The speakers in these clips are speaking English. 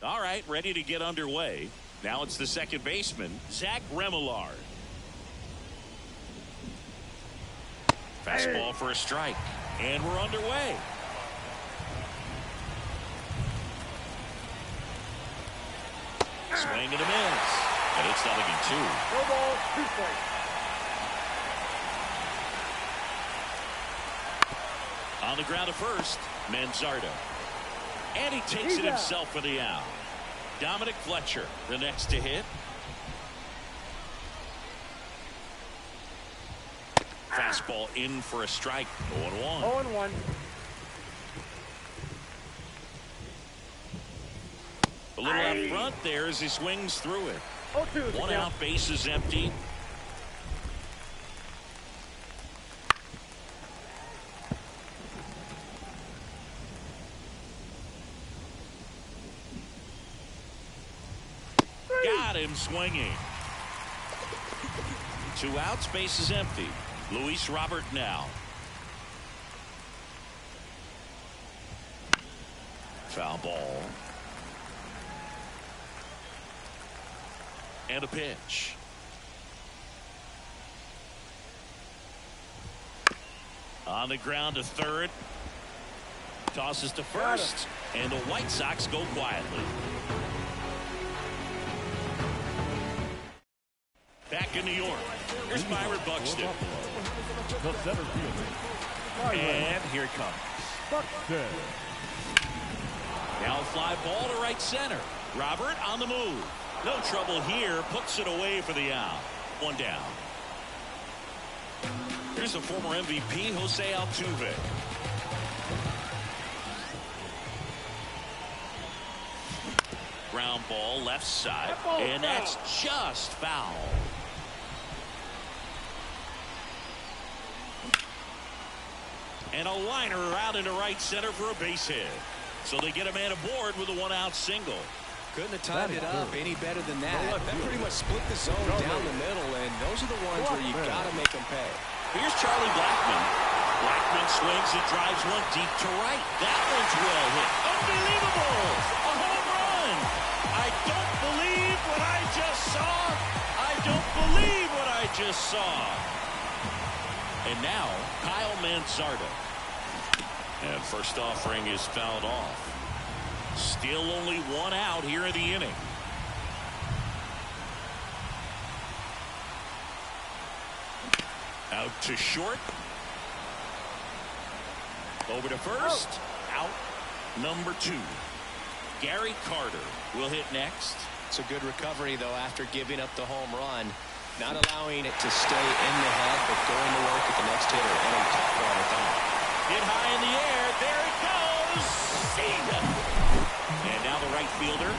All right, ready to get underway. Now it's the second baseman, Zach Remillard. Fastball for a strike, and we're underway. Swing and a miss, and it's 0-2. No ball, 2 strikes. On the ground to first, Manzardo. And he takes it himself for the out. Dominic Fletcher, the next to hit. Fastball in for a strike. 0-1. 0-1. A little out front there as he swings through it. 0-2. 1 out, base is empty. Got him swinging. 2 outs, base is empty. Luis Robert now. Foul ball. And a pitch. On the ground to third. Tosses to first. And the White Sox go quietly. Back in New York. Here's Byron Buxton. The center fielder. And here it comes. Buxton. Now a fly ball to right center. Robert on the move. No trouble here. Puts it away for the out. 1 down. Here's the former MVP, Jose Altuve. Ground ball left side. And that's just foul. And a liner out into right center for a base hit. So they get a man aboard with a 1-out single. Couldn't have timed it up any better than that. That pretty much split the zone down the middle, and those are the ones where you got to make them pay. Here's Charlie Blackmon. Blackmon swings and drives one deep to right. That one's well hit. Unbelievable! A home run! I don't believe what I just saw. I don't believe what I just saw. And now, Kyle Manzardo. And first offering is fouled off. Still only 1 out here in the inning. Out to short. Over to first. Out number 2. Gary Carter will hit next. It's a good recovery, though, after giving up the home run. Not allowing it to stay in the head, but going to work at the next hitter. And he caught one at that. Hit high in the air. There it goes. See ya. And now the right fielder.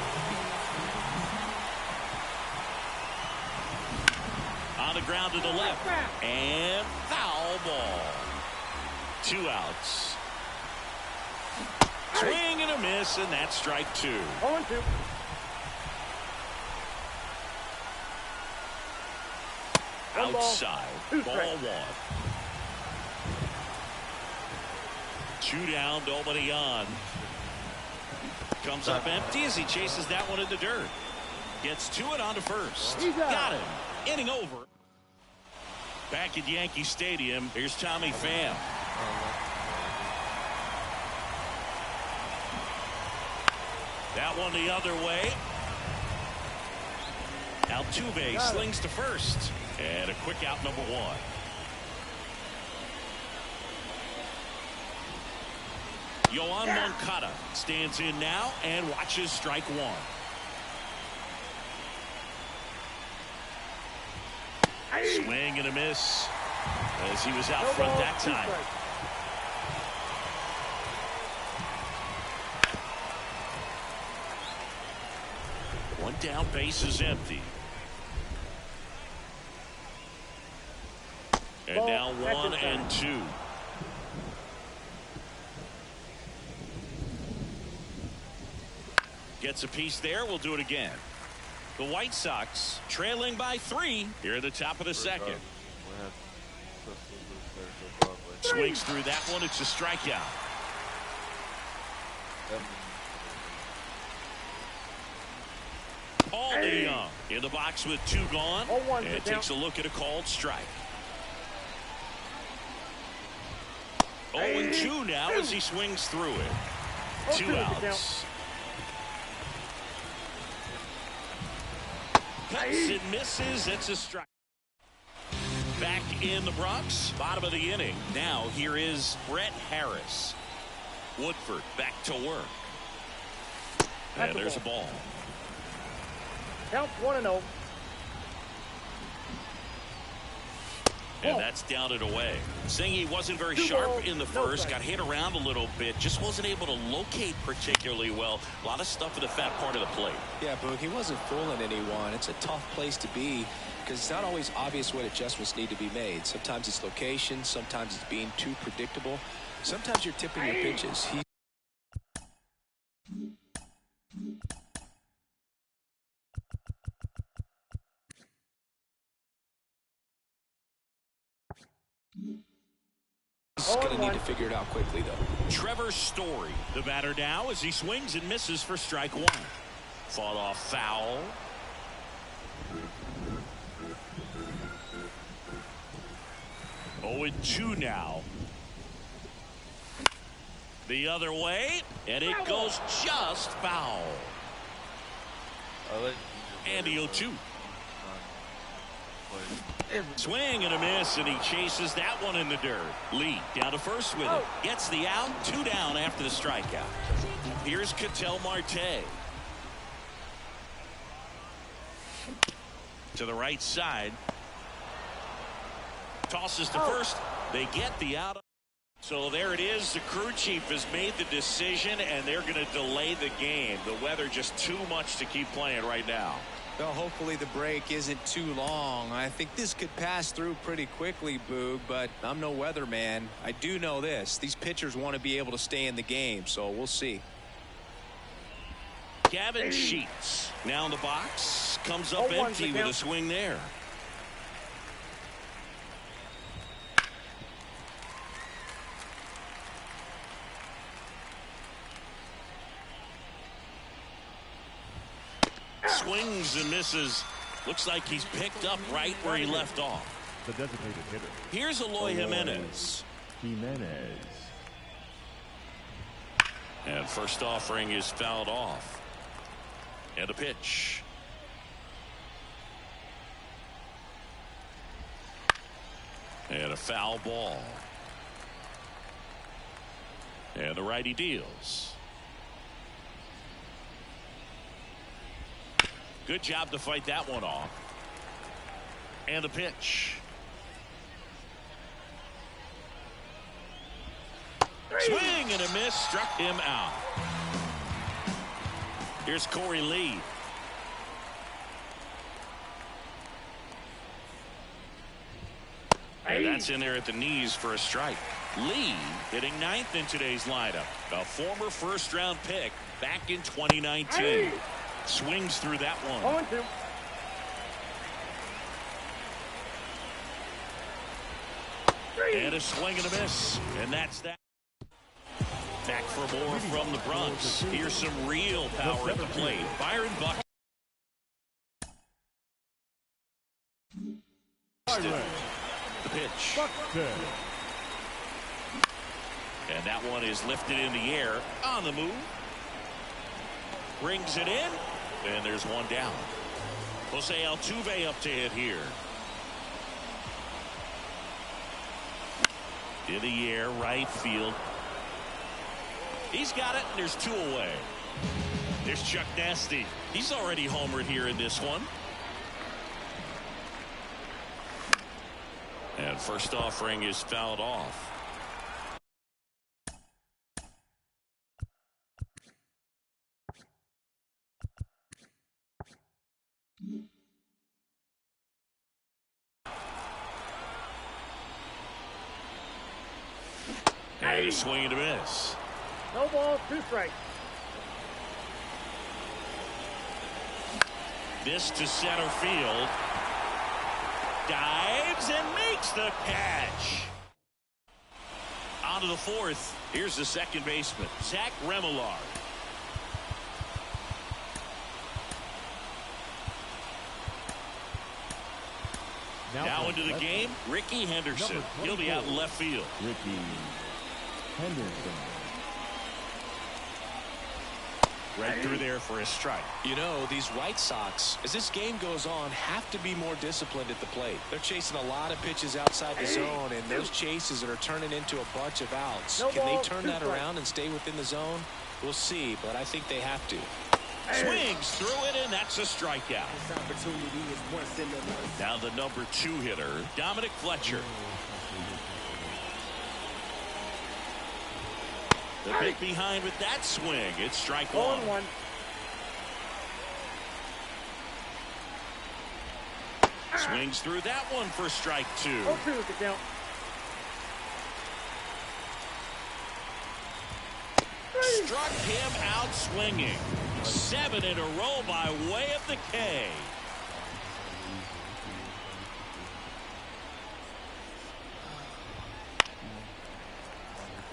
the ground to the left. And foul ball. 2 outs. Swing and a miss, and that's strike 2. 0-2. Outside. Ball 1. 2 down, nobody on. Comes up empty as he chases that one in the dirt. Gets to it onto first. Got him. Inning over. Back at Yankee Stadium, here's Tommy Pham. That one the other way. Altuve slings to first. And a quick out, number 1. Yoan Moncada stands in now and watches strike 1. Swing and a miss as he was out front that time. One down, base is empty. And now 1-2. Gets a piece there. We'll do it again. The White Sox trailing by 3 here at the top of the second. Swings through that one. It's a strikeout. Paul DeYoung in the box with 2 gone. And takes a look at a called strike. 0-2 now as he swings through it. 2 outs. Cuts and misses. It's a strike. Back in the Bronx, bottom of the inning. Now here is Brett Harris. Woodford back to work. And there's a ball. Count 1-0. And that's down and away. Saying he wasn't very sharp in the first, got hit around a little bit, just wasn't able to locate particularly well. A lot of stuff in the fat part of the plate. Yeah, Boog, he wasn't fooling anyone. It's a tough place to be because it's not always obvious what adjustments need to be made. Sometimes it's location, sometimes it's being too predictable. Sometimes you're tipping your pitches. He's going to need to figure it out quickly, though. Trevor Story, the batter now as he swings and misses for strike 1. Fought off foul. Oh, and 2 now. The other way, and it goes just foul. And the 0-2. Swing and a miss, and he chases that one in the dirt. Lee down to first with it. Gets the out. 2 down after the strikeout. Here's Ketel Marte. To the right side. Tosses to first. They get the out. So there it is. The crew chief has made the decision, and they're going to delay the game. The weather just too much to keep playing right now. Well, hopefully the break isn't too long. I think this could pass through pretty quickly, Boog, but I'm no weatherman. I do know this. These pitchers want to be able to stay in the game, so we'll see. Gavin Sheets now in the box. Comes up empty with a swing there. Swings and misses. Looks like he's picked up right where he left off. The designated hitter. Here's Eloy Jimenez. And first offering is fouled off. And a pitch. And a foul ball. And the righty deals. Good job to fight that one off. And the pitch. Swing and a miss. Struck him out. Here's Corey Lee. And that's in there at the knees for a strike. Lee hitting ninth in today's lineup. A former first-round pick back in 2019. Swings through that one. 0-2. And a swing and a miss. And that's that. Back for more from the Bronx. Here's some real power at the plate. Byron Buck. The pitch. And that one is lifted in the air. On the move. Brings it in. And there's one down. Jose Altuve up to hit here. In the air, right field. He's got it, and there's two away. There's Chuck Nasty. He's already homered here in this one. And first offering is fouled off. And a swing and a miss. No ball, 2 strikes. This to center field. Dives and makes the catch. On to the fourth. Here's the second baseman, Zach Remillard. Now into the game, Ricky Henderson. He'll be out in left field. Ricky Henderson. Right through there for a strike. You know, these White Sox, as this game goes on, have to be more disciplined at the plate. They're chasing a lot of pitches outside the zone, and those chases are turning into a bunch of outs. Can they turn that around and stay within the zone? We'll see, but I think they have to. Swings through it, and that's a strikeout. Now the number 2 hitter, Dominic Fletcher. The big behind with that swing. It's strike 1. Swings through that one for strike 2. 0-2 the count. Struck him out swinging. 7 in a row by way of the K.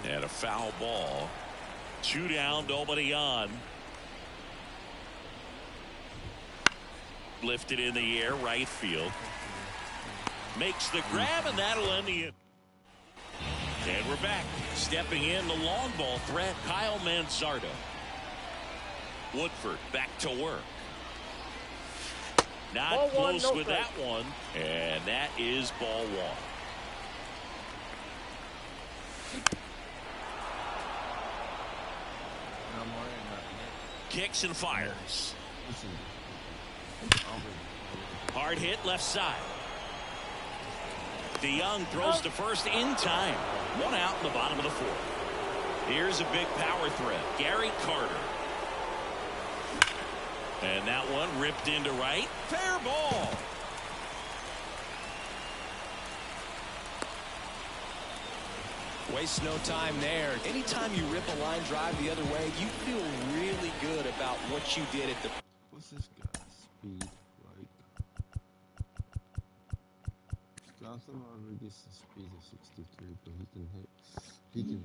And a foul ball. 2 down, nobody on. Lifted in the air, right field. Makes the grab, and that'll end the. And we're back. Stepping in, the long ball threat, Kyle Manzardo. Woodford back to work. Not ball close one, no with strike. that one. And that is ball 1. Kicks and fires. Hard hit left side. DeYoung throws to first in time. 1 out in the bottom of the 4th. Here's a big power threat, Gary Carter. And that one ripped into right. Fair ball. Waste no time there. Anytime you rip a line drive the other way, you feel really good about what you did at the. What's this guy's speed like? Johnson already has a speed of 63, but he can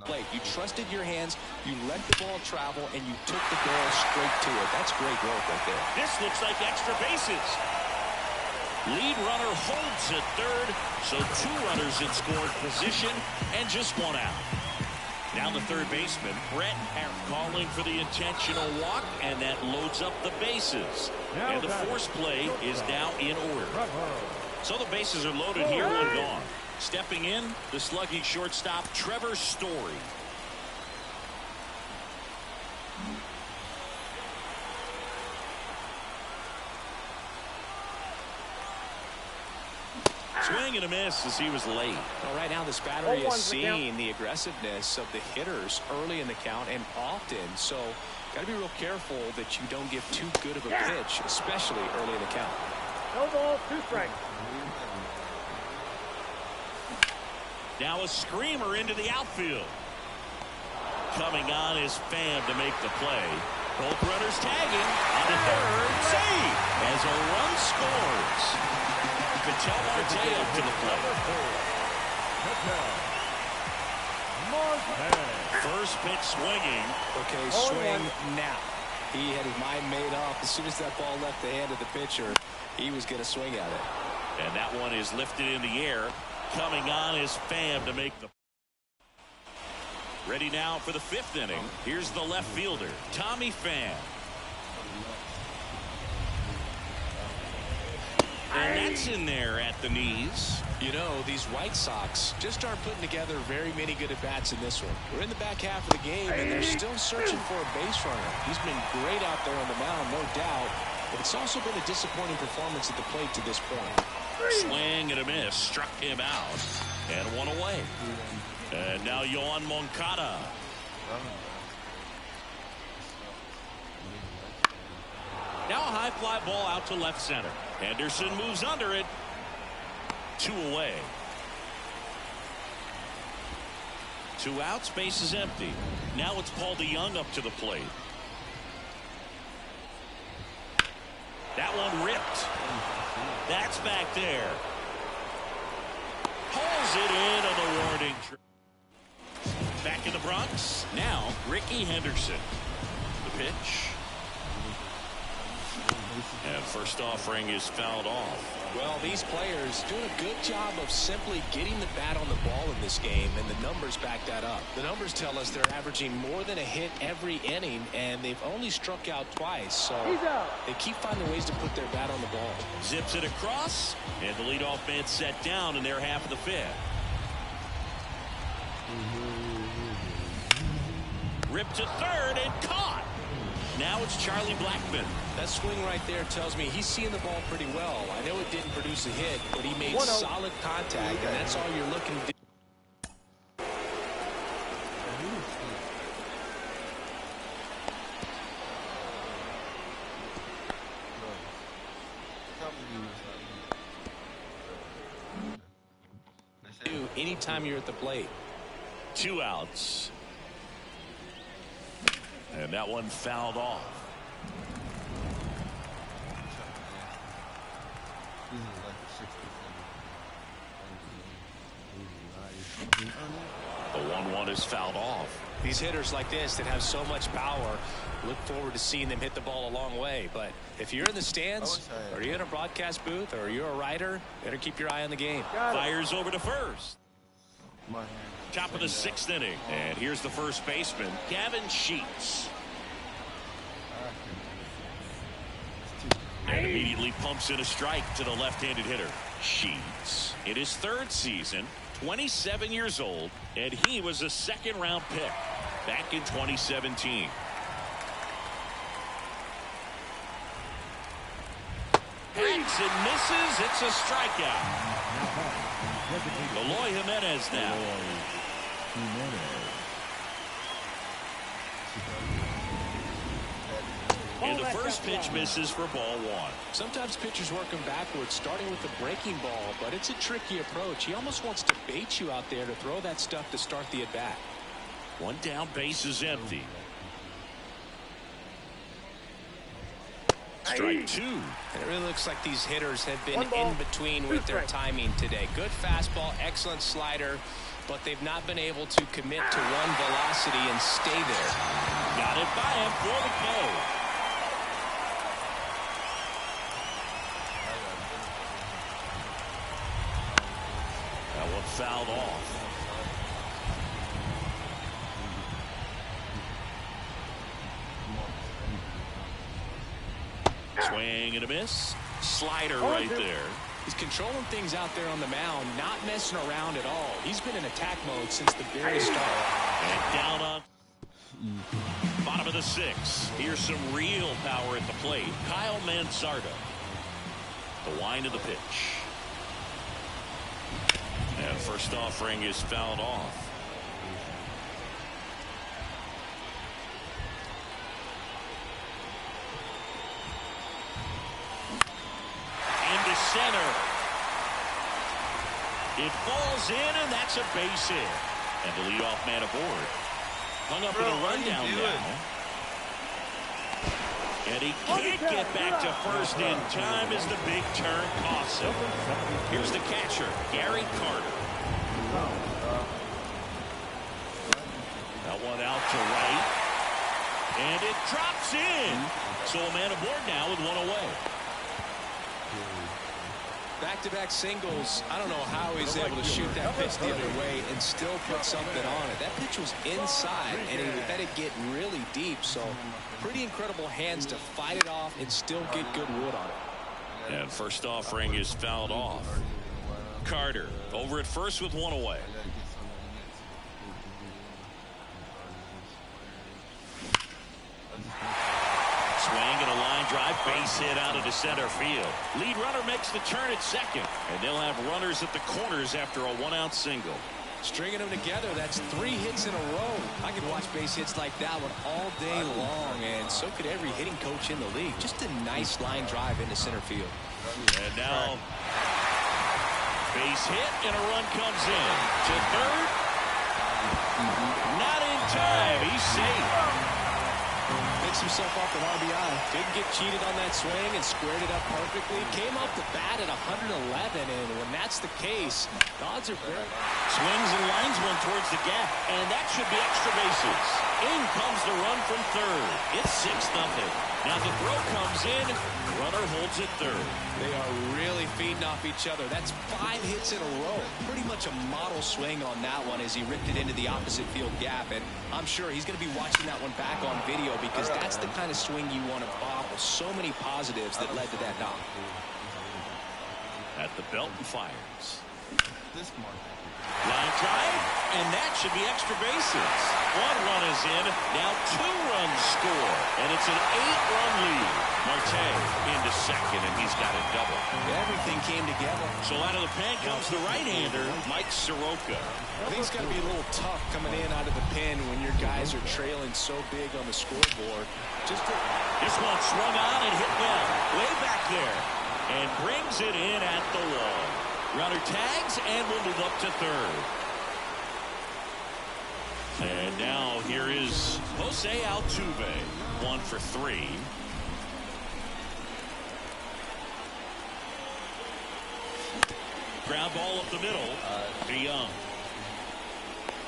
plate. You trusted your hands, you let the ball travel, and you took the ball straight to it. That's great work right there. This looks like extra bases. Lead runner holds at third, so 2 runners in scored position and just 1 out. Now the third baseman, Brett Harris, calling for the intentional walk, and that loads up the bases. And the force play is now in order. So the bases are loaded here, 1 gone. Stepping in, the sluggy shortstop, Trevor Story. Swing and a miss as he was late. Well, right now this battery is seeing the aggressiveness of the hitters early in the count and often. So got to be real careful that you don't give too good of a pitch, especially early in the count. No ball, 2 strikes. Now a screamer into the outfield. Coming on is Pham to make the play. Both runners tagging on the third. Save as a run scores. Ketel Marte up to the plate. First pitch swinging. Okay, swing now. He had his mind made up. As soon as that ball left the hand of the pitcher, he was going to swing at it. And that one is lifted in the air. Coming on is Pham to make the. Ready now for the fifth inning. Here's the left fielder, Tommy Pham. And that's in there at the knees. You know, these White Sox just aren't putting together very many good at-bats in this one. We're in the back half of the game, and they're still searching for a base runner. He's been great out there on the mound, no doubt, but it's also been a disappointing performance at the plate to this point. Swing and a miss, struck him out, and one away. And now Yoan Moncada. Now a high fly ball out to left center. Henderson moves under it. 2 away. 2 outs, base is empty. Now it's Paul DeYoung up to the plate. That one ripped. That's back there. Pulls it in on the warning. Back in the Bronx. Now Ricky Henderson. The pitch. And first offering is fouled off. Well, these players doing a good job of simply getting the bat on the ball in this game, and the numbers back that up. The numbers tell us they're averaging more than a hit every inning, and they've only struck out twice, so they keep finding ways to put their bat on the ball. Zips it across, and the leadoff man set down in their half of the fifth. Ripped to third and caught. Now it's Charlie Blackmon. That swing right there tells me he's seeing the ball pretty well. I know it didn't produce a hit, but he made solid contact, and that's all you're looking to do. Anytime you're at the plate. 2 outs. And that one fouled off. The 1-1 is fouled off. These hitters like this that have so much power, look forward to seeing them hit the ball a long way. But if you're in the stands, or you're in a broadcast booth, or you're a writer, better keep your eye on the game. Fires over to first. Top of the 6th inning. And here's the first baseman, Gavin Sheets. And immediately pumps in a strike to the left-handed hitter. Sheets, in his 3rd season, 27 years old, and he was a 2nd-round pick back in 2017. Hacks and misses. It's a strikeout. Eloy Jimenez now. And the first pitch misses for ball 1. Sometimes pitchers work him backwards, starting with the breaking ball, but it's a tricky approach. He almost wants to bait you out there to throw that stuff to start the at-bat. 1 down, base is empty. Strike 2. And it really looks like these hitters have been in between with their timing today. Good fastball, excellent slider, but they've not been able to commit to one velocity and stay there. Got it by him for the K. That one fouled off. Swing and a miss. Slider right there. He's controlling things out there on the mound, not messing around at all. He's been in attack mode since the very start. And down on bottom of the 6th. Here's some real power at the plate. Kyle Mansardo. The wind of the pitch. And first offering is fouled off. Into center. It falls in, and that's a base hit. And the leadoff man aboard. Hung up in a rundown now. And he can't get back to first in time as the big turn costs him. Here's the catcher, Gary Carter. That one out to right. And it drops in. So a man aboard now with one away. Back-to-back singles. I don't know how he's able to shoot that pitch the other way and still put something on it. That pitch was inside, and he let it get really deep. So pretty incredible hands to fight it off and still get good wood on it. And first offering is fouled off. Carter over at first with one away. Swing and a line drive, base hit out into center field. Lead runner makes the turn at second, and they'll have runners at the corners after a one-out single. Stringing them together, that's 3 hits in a row. I could watch base hits like that one all day long, and so could every hitting coach in the league. Just a nice line drive into center field. And now, base hit, and a run comes in. To third. Not in time. He's safe. Picks himself up an RBI. Didn't get cheated on that swing and squared it up perfectly. Came off the bat at 111, and when that's the case, the odds are great. Swings and lines one towards the gap, and that should be extra bases. In comes the run from third. It's 6-0. Now the throw comes in. Runner holds it third. They are really feeding off each other. That's 5 hits in a row. Pretty much a model swing on that one as he ripped it into the opposite field gap. And I'm sure he's going to be watching that one back on video because that's the kind of swing you want to bobble. So many positives that led to that knock. At the belt and fires. Line drive, and that should be extra bases. 1 run is in. Now 2 runs score, and it's an 8-run lead. Marte into second, and he's got a double. Everything came together. So out of the pen comes the right-hander, Mike Soroka. I think it's got to be a little tough coming in out of the pen when your guys are trailing so big on the scoreboard. This one swung on and hit well, way back there, and brings it in at the wall. Runner tags and will move up to third. And now here is Jose Altuve, 1 for 3. Ground ball up the middle to Young.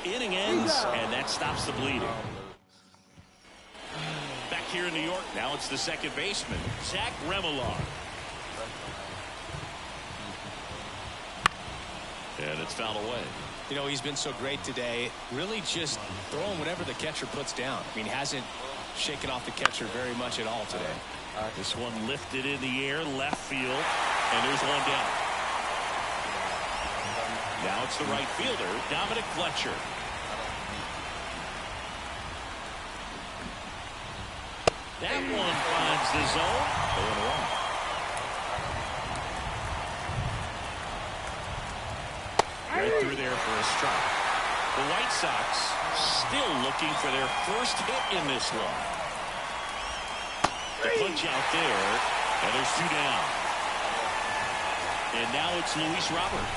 Inning ends, and that stops the bleeding. Back here in New York, now it's the second baseman, Zach Remillard. And it's fouled away. You know, he's been so great today. Really just throwing whatever the catcher puts down. I mean, he hasn't shaken off the catcher very much at all today. This one lifted in the air, left field, and there's one down. Now it's the right fielder, Dominic Fletcher. That one finds the zone. 0-1. Right through there for a strike. The White Sox still looking for their first hit in this one. The punch out there, and there's 2 down. And now it's Luis Robert.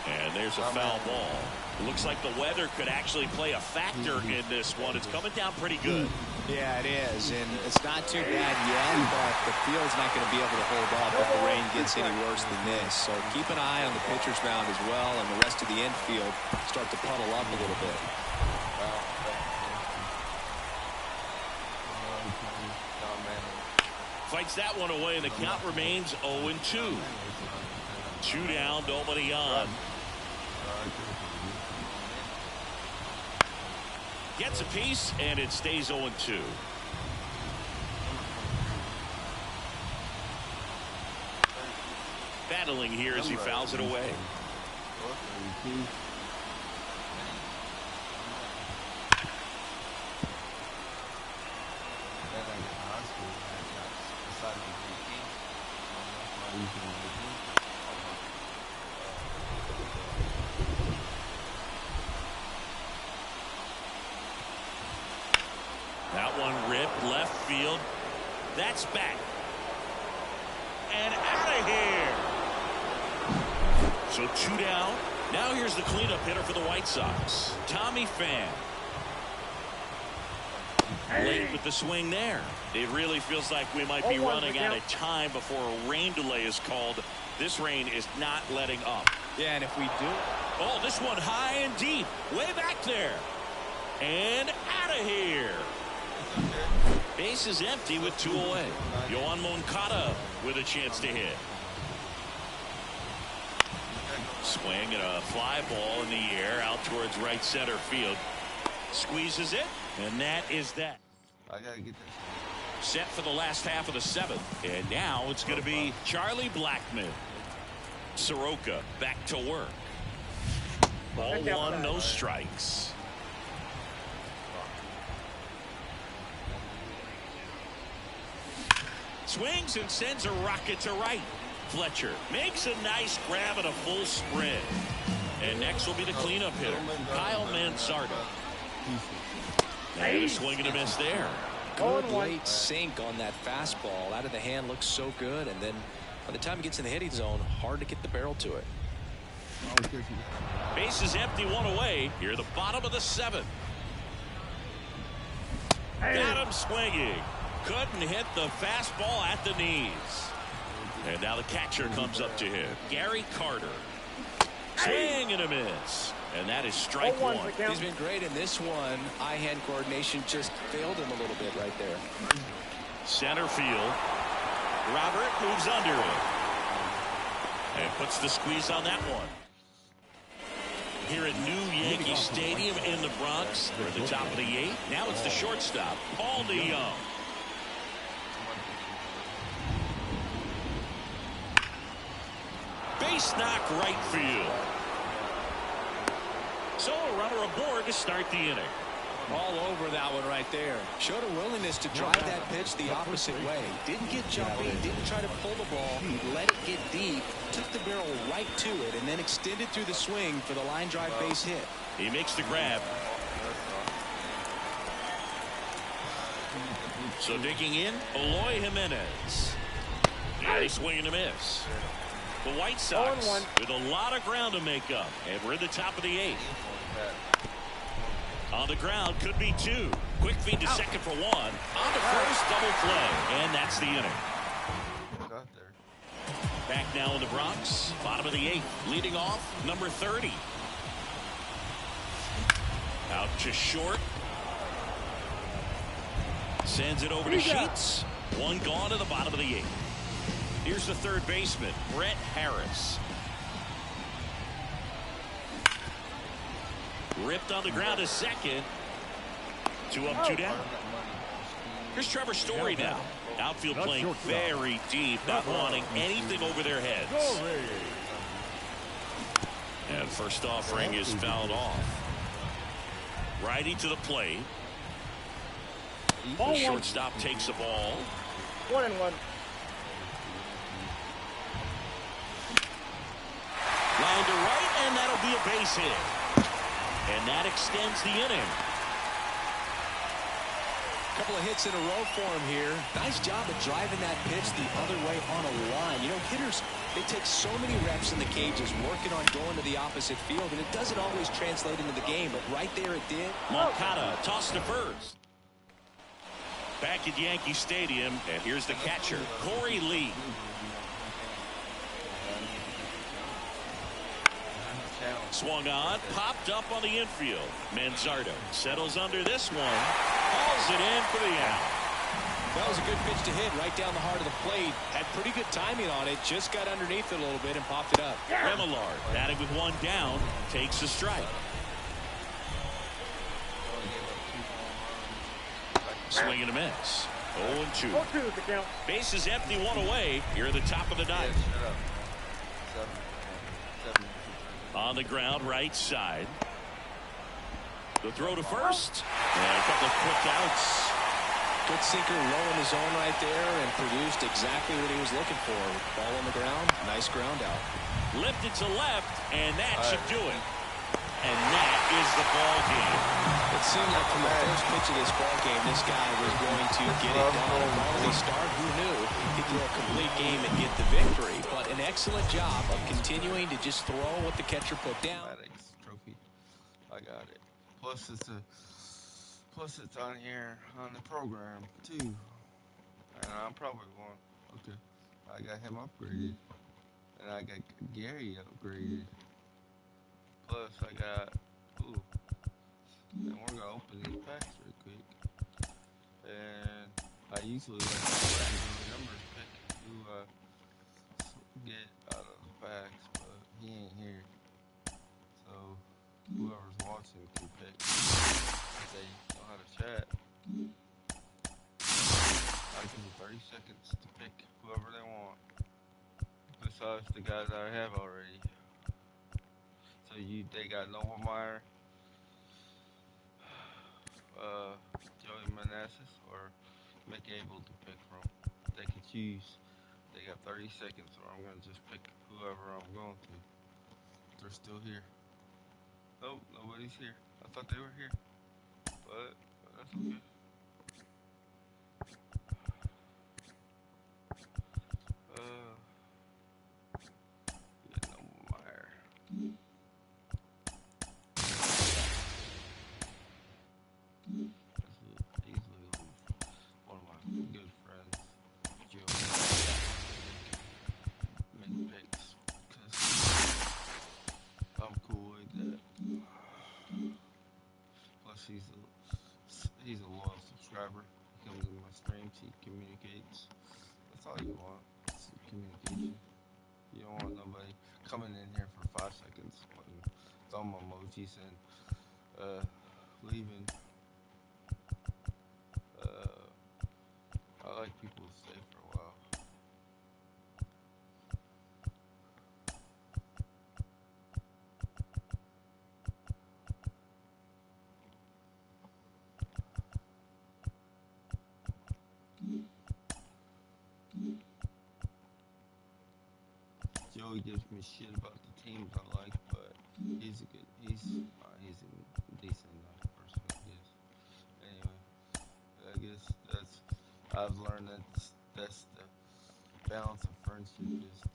And there's a foul ball. It looks like the weather could actually play a factor in this one. It's coming down pretty good. Yeah, it is, and it's not too bad yet, but the field's not going to be able to hold up if the rain gets any worse than this. So keep an eye on the pitcher's mound as well, and the rest of the infield start to puddle up a little bit. Fights that one away, and the count remains 0-2. 2 down, nobody on. Gets a piece, and it stays 0-2. Battling here as he fouls it away. That one ripped left field. That's back. and out of here. So 2 down. Now here's the cleanup hitter for the White Sox, Tommy Pham. Late with the swing there. It really feels like we might be running out of time before a rain delay is called. This rain is not letting up. Yeah, and if we do. Oh, this one high and deep. Way back there. And out of here. Base is empty with 2 away. Yoan Moncada with a chance to hit. Swing and a fly ball in the air out towards right center field. Squeezes it, and that is that. I gotta get that. Set for the last half of the 7th, and now it's going to be Charlie Blackmon. Soroka back to work. Ball 1, no strikes. Swings and sends a rocket to right. Fletcher makes a nice grab and a full sprint. And next will be the cleanup hitter, Kyle Manzardo. And a swing and a miss there. Good late sink on that fastball. Out of the hand, looks so good. And then by the time it gets in the hitting zone, hard to get the barrel to it. Base is empty, 1 away. Here, the bottom of the 7th. Got him swinging. Couldn't hit the fastball at the knees. And now the catcher comes up to him, Gary Carter. Swing and a miss. And that is strike 1. He's been great in this one. Eye-hand coordination just failed him a little bit right there. Center field. Robert moves under it. And puts the squeeze on that one. Here at New Yankee Stadium in the Bronx. We're at the top of the 8th. Now it's the shortstop, Paul DeYoung. Base knock right field. So a runner aboard to start the inning. All over that one right there. Showed a willingness to drive that pitch the opposite way. Didn't get jumpy, didn't try to pull the ball. He let it get deep, took the barrel right to it, and then extended through the swing for the line drive base hit. He makes the grab. So digging in, Eloy Jimenez. And a swing and a miss. The White Sox with a lot of ground to make up. And we're in the top of the 8th. On the ground, could be 2. Quick feed to second for 1. On to first, double play. And that's the inning. Back now in the Bronx. Bottom of the 8th. Leading off, number 30. Out to short. Sends it over to Sheets. 1 gone to the bottom of the 8th. Here's the third baseman, Brett Harris. Ripped on the ground to second. 2 up, 2 down. Here's Trevor Story now. Outfield playing very deep, not wanting anything over their heads. And first offering is fouled off. Righty to the plate. The shortstop takes the ball. 1-1. Line to right, and that'll be a base hit. And that extends the inning. Couple of hits in a row for him here. Nice job of driving that pitch the other way on a line. You know, hitters, they take so many reps in the cages working on going to the opposite field, and it doesn't always translate into the game, but right there it did. Moncada tossed to first. Back at Yankee Stadium, and here's the catcher, Corey Lee. Swung on, popped up on the infield. Manzardo settles under this one, hauls it in for the out. That was a good pitch to hit right down the heart of the plate. Had pretty good timing on it, just got underneath it a little bit and popped it up. Remillard, batting with 1 down, takes a strike. Swing and a miss. 0-2. 0-2 is the count. Base is empty, 1 away. Here at the top of the 9th. On the ground, right side. The throw to first. And a couple of quick outs. Good sinker low in the zone right there and produced exactly what he was looking for. Ball on the ground, nice ground out. Lifted to left, and that should do it. And that is the ball game. It seemed like from the first pitch of this ball game, this guy was going to get it done. Quality start, who knew he'd throw a complete game and get the victory. But an excellent job of continuing to just throw what the catcher put down. Trophy. I got it. Plus it's on here on the program too. And I'm probably one. Okay. I got him upgraded. And I got Gary upgraded. Plus I got and we're gonna open these packs real quick. And I usually let the random numbers pick who get out of the packs, but he ain't here. So whoever's watching can pick if they know how to chat. I'll give you 30 seconds to pick whoever they want. Besides the guys I have already. So they got Novelmeyer, Joey Manassas, or McAble to pick from. They can choose. They got 30 seconds, or I'm gonna just pick whoever I'm going to. They're still here. Nope, nobody's here. I thought they were here, but that's okay. Novelmeyer. One of my good friends, Joe, make picks because I'm cool like that. Plus, he's a loyal subscriber. He comes in my streams, he communicates. That's all you want. It's communication. You don't want nobody coming in here for 5 seconds, putting thumb emojis and leaving. I like people to stay for a while. Joey gives me shit about the teams I like, but he's a decent enough person, I guess. Anyway, I guess I've learned that's the balance of friendship is to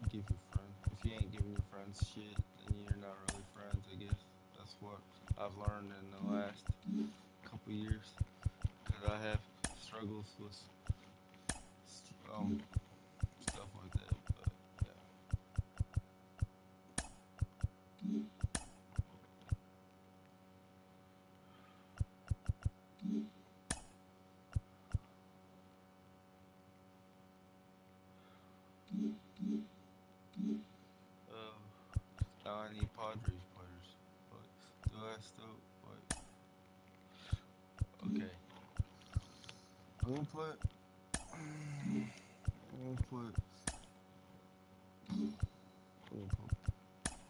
give your friends. If you ain't giving your friends shit, then you're not really friends, I guess. That's what I've learned in the last couple years, because I have struggles with stuff like that, but yeah. Now I need Padres players, but do I still wait? Okay, I'm gonna put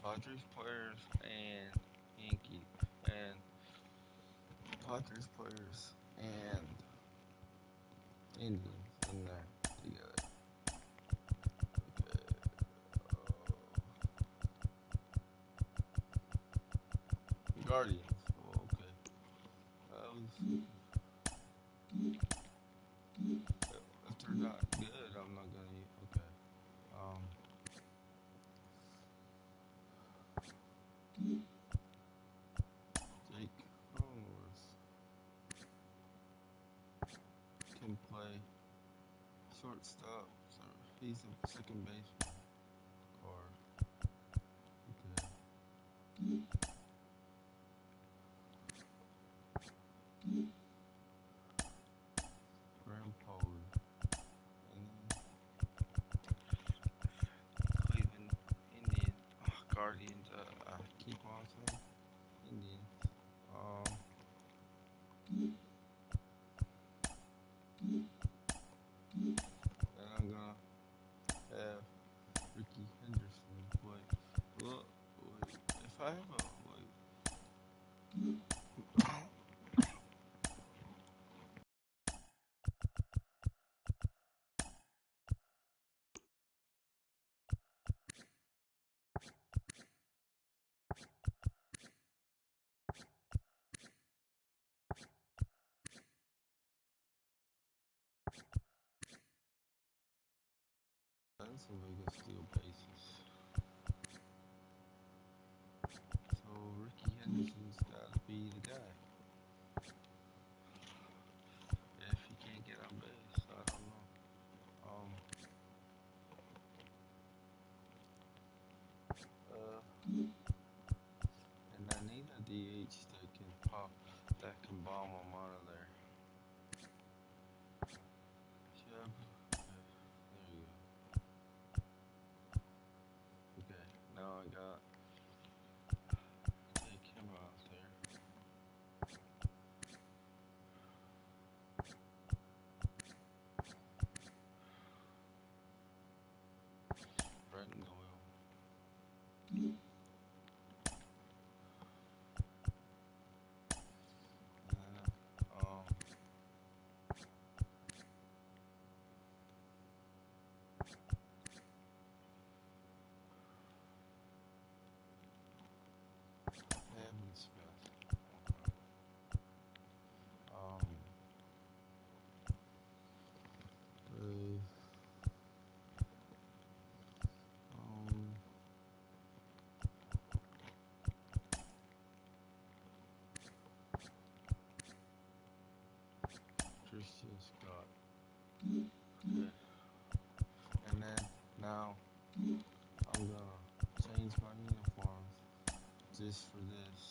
Padres players and Padres players and Indians in there together. Okay. Guardians. Oh, okay. If they're not good, I'm not gonna use. Okay. Jake Holmes can play shortstop, so he's a second baseman. Or okay. Graham Pollard. And then Cleveland Indian Guardians. I keep on saying Indians. And I'm gonna have Ricky Henderson. Wait, if I have so they can steal bases. So Ricky Henderson's got to be the guy. If he can't get on base, I don't know. And I need a DH that can bomb him out of there. Yep. There you go. Okay, now I got take him out there. Brenton Doyle. Evan Smith. Christian Scott. Okay. And then now I'm gonna change my uniforms just for this.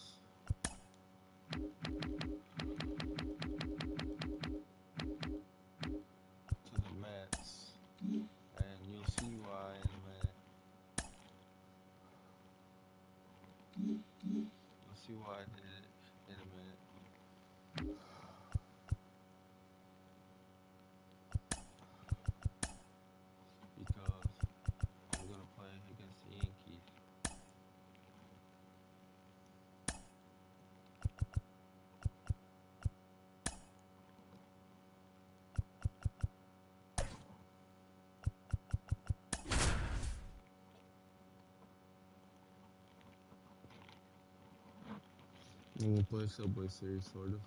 To the Mets. And you'll see why in a minute. You'll see why I did it in a minute. Because I'm gonna play against the Yankees. I'm gonna play Subway Series, sort of.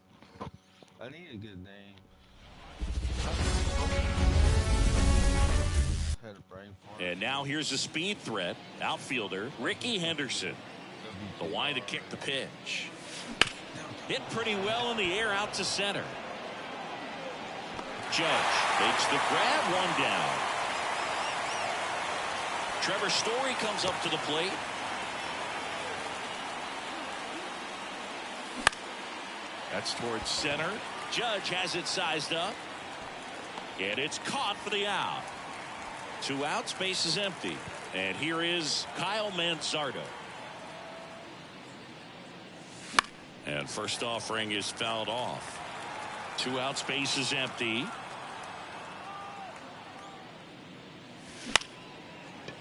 I need a good name. Had a brain fart. And now here's a speed threat. Outfielder Ricky Henderson. The line to kick the pitch. Hit pretty well in the air out to center. Judge makes the grab, one down. Trevor Story comes up to the plate. That's towards center. Judge has it sized up. And it's caught for the out. 2 outs, base is empty. And here is Kyle Manzardo. And first offering is fouled off. 2 outs, base is empty.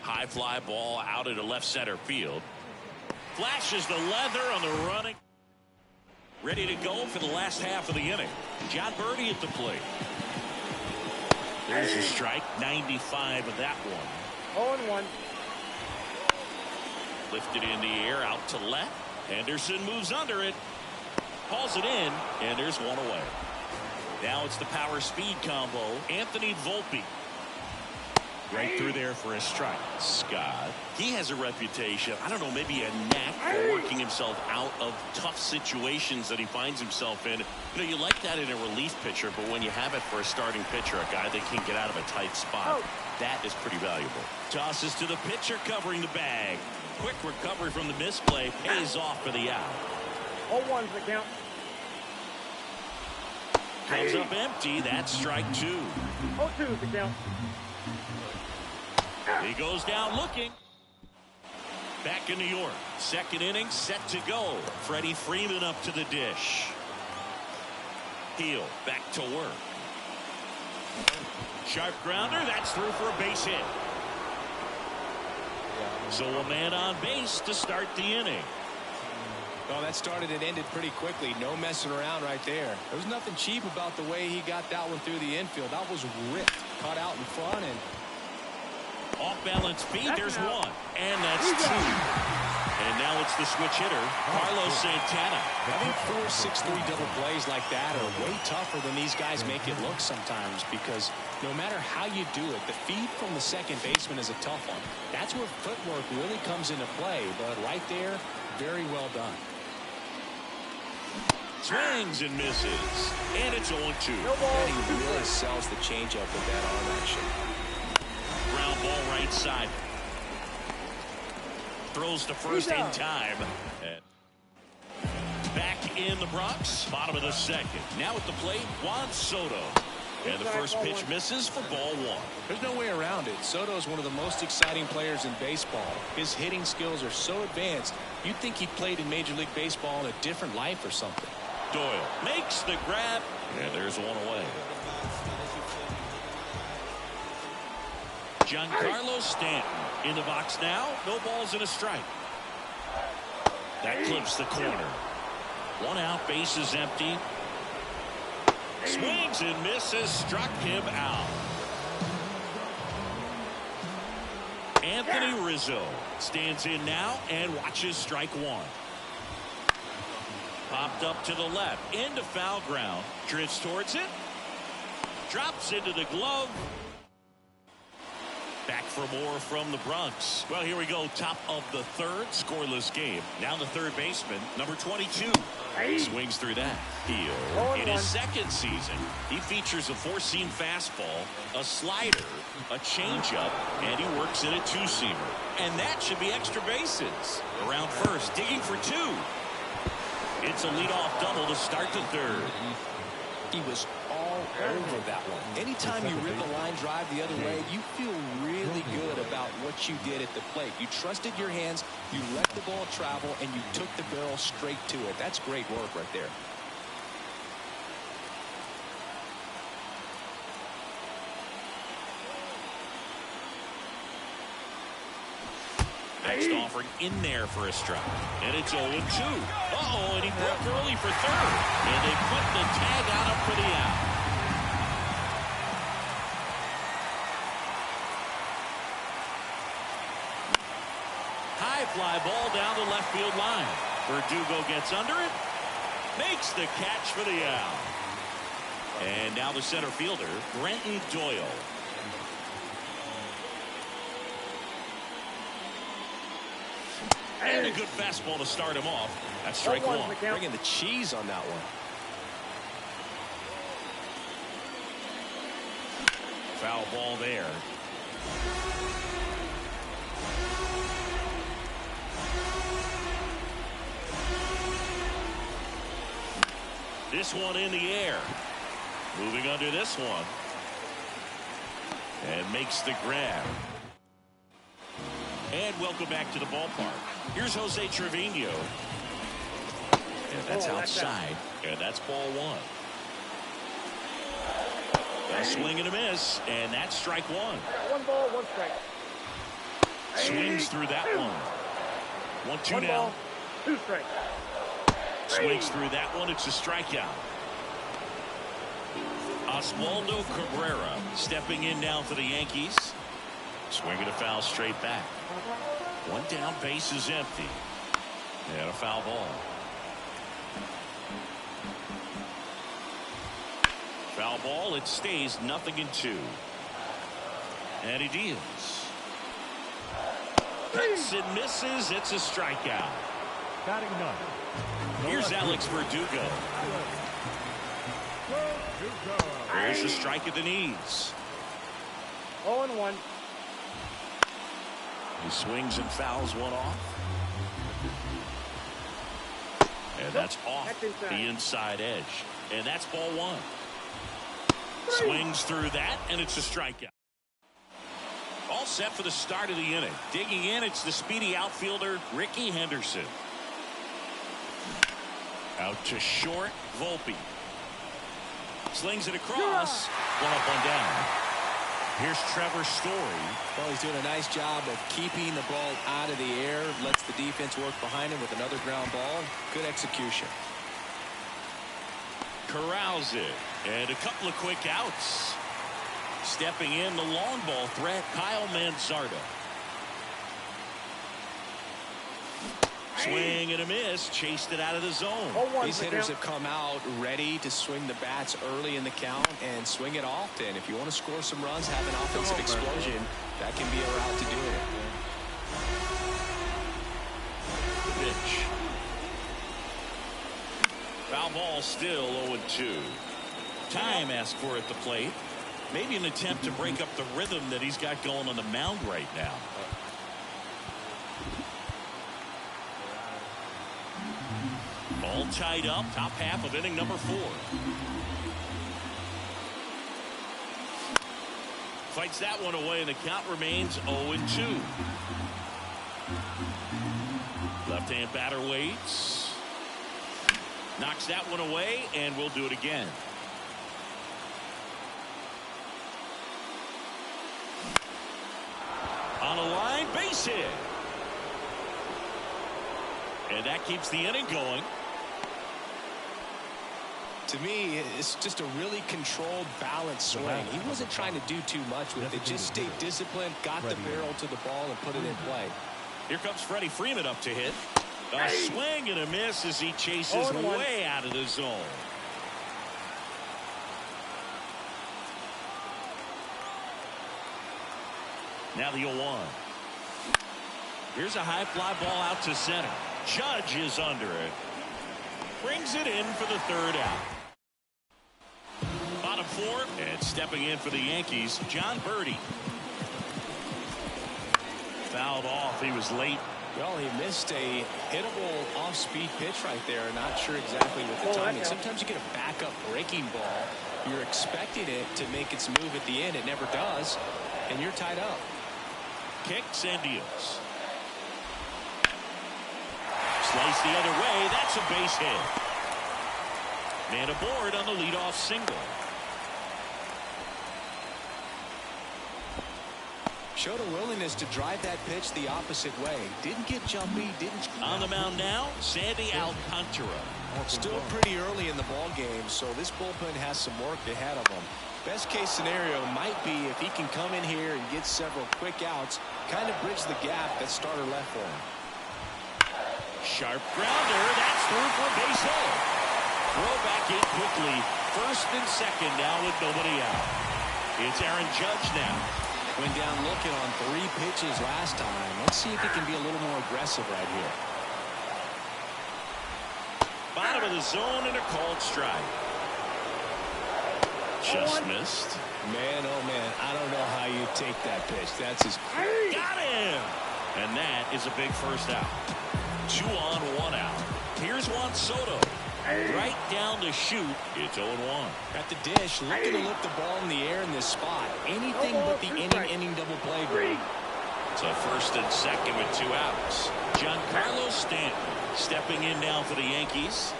High fly ball out into left center field. Flashes the leather on the running. Ready to go for the last half of the inning. John Birdie at the plate. There's a strike. 95 of that one. 0-1. Lifted in the air out to left. Henderson moves under it. Hauls it in. And there's one away. Now it's the power speed combo. Anthony Volpe. Right through there for a strike. Scott, he has a reputation, I don't know, maybe a knack for working himself out of tough situations that he finds himself in. You know, you like that in a relief pitcher, but when you have it for a starting pitcher, a guy that can get out of a tight spot, that is pretty valuable. Tosses to the pitcher, covering the bag. Quick recovery from the misplay, pays off for the out. 0-1's the count. Comes up empty, that's strike 2. 0-2's the count. He goes down looking. Back in New York. Second inning set to go. Freddie Freeman up to the dish. Heel back to work. Sharp grounder. That's through for a base hit. So a man on base to start the inning. Well, that started and ended pretty quickly. No messing around right there. There was nothing cheap about the way he got that one through the infield. That was ripped. Cut out in front and off balance feed. There's one. And that's 2. And now it's the switch hitter, Carlos Santana. I think 4-6-3 double plays like that are way tougher than these guys make it look sometimes, because no matter how you do it, the feed from the second baseman is a tough one. That's where footwork really comes into play, but right there, very well done. Swings and misses, and it's 0-2. And he really sells the changeup with that arm action. Ground ball right side. Throws to first in time. Back in the Bronx, bottom of the second. Now at the plate, Juan Soto. And the first pitch misses for ball one. There's no way around it. Soto is one of the most exciting players in baseball. His hitting skills are so advanced, you'd think he played in Major League Baseball in a different life or something. Doyle makes the grab, and there's one away. Giancarlo Stanton in the box now. No balls and a strike. That clips the corner. One out, bases empty. Swings and misses, struck him out. Anthony Rizzo stands in now and watches strike one. Popped up to the left, into foul ground. Drifts towards it. Drops into the glove. Back for more from the Bronx. Well, here we go. Top of the third. Scoreless game. Now the third baseman, number 22. Swings through that. Heel. In his second season, he features a four-seam fastball, a slider, a changeup, and he works in a two-seamer. And that should be extra bases. Around first, digging for two. It's a leadoff double to start the third. He was all over that one. Anytime you rip a line drive the other way, you feel really good about what you did at the plate. You trusted your hands, you let the ball travel, and you took the barrel straight to it. That's great work right there. Next offering in there for a strike. And it's 0-2. Uh-oh, and he broke early for third. And they put the tag on him for the out. High fly ball down the left field line. Verdugo gets under it. Makes the catch for the out. And now the center fielder, Brenton Doyle. And a good fastball to start him off. That's strike one. Bringing the cheese on that one. Foul ball there. This one in the air. Moving under this one. And makes the grab. And welcome back to the ballpark. Here's Jose Trevino. And that's outside. And that's ball one. A swing and a miss. And that's strike one. One ball, one strike. Swings through that one. 1-2 One now. ball, two strikes. Swings through that one. It's a strikeout. Oswaldo Cabrera stepping in now for the Yankees. Swinging a foul straight back. One down, base is empty. And a foul ball. Foul ball, it stays 0-2. And he deals. Hits and misses, it's a strikeout. Batting none. Here's Alex Verdugo. There's a strike at the knees. 0-1. He swings and fouls one off. And that's off the inside edge. And that's ball one. Swings through that, and it's a strikeout. All set for the start of the inning. Digging in, it's the speedy outfielder, Ricky Henderson. Out to short, Volpe. Slings it across. One up, one down. Here's Trevor Story. Well, he's doing a nice job of keeping the ball out of the air. Lets the defense work behind him with another ground ball. Good execution. Corrals it. And a couple of quick outs. Stepping in, the long ball threat, Kyle Manzardo. Swing and a miss. Chased it out of the zone. These hitters have come out ready to swing the bats early in the count and swing it often. If you want to score some runs, have an offensive explosion, that can be a route to do it. Pitch. Foul ball, still 0-2. Time asked for at the plate. Maybe an attempt to break up the rhythm that he's got going on the mound right now. All tied up, top half of inning number 4. Fights that one away, and the count remains 0-2. Left-hand batter waits. Knocks that one away, and we'll do it again. On a line, base hit. And that keeps the inning going. To me, it's just a really controlled, balanced swing. He wasn't trying to do too much with it. Just stayed disciplined, got the barrel to the ball, and put it in play. Here comes Freddie Freeman up to hit. A swing and a miss as he chases way out of the zone. Now the 0-1. Here's a high fly ball out to center. Judge is under it. Brings it in for the 3rd out. Bottom 4, and stepping in for the Yankees, John Birdie. Fouled off. He was late. Well, he missed a hittable off-speed pitch right there. Not sure exactly what the timing. Sometimes you get a backup breaking ball. You're expecting it to make its move at the end. It never does, and you're tied up. Kicks and deals. Slice the other way. That's a base hit. Man aboard on the leadoff single. Showed a willingness to drive that pitch the opposite way. Didn't get jumpy. Didn't. On the mound now, Sandy Alcantara. Still pretty early in the ball game, so this bullpen has some work ahead of them. Best case scenario might be if he can come in here and get several quick outs, kind of bridge the gap that starter left for him. Sharp grounder. That's through for a base hit. Throw back in quickly. First and second now with nobody out. It's Aaron Judge now. Went down looking on 3 pitches last time. Let's see if he can be a little more aggressive right here. Bottom of the zone and a called strike. Just missed. Man, oh man, I don't know how you take that pitch. That's his. Got him! And that is a big first out. 2 on, 1 out. Here's Juan Soto. Right down the chute. It's 0-1. At the dish, looking to lift the ball in the air in this spot. Anything but the inning double play grade. So first and second with 2 outs. Giancarlo Stanton stepping in now for the Yankees.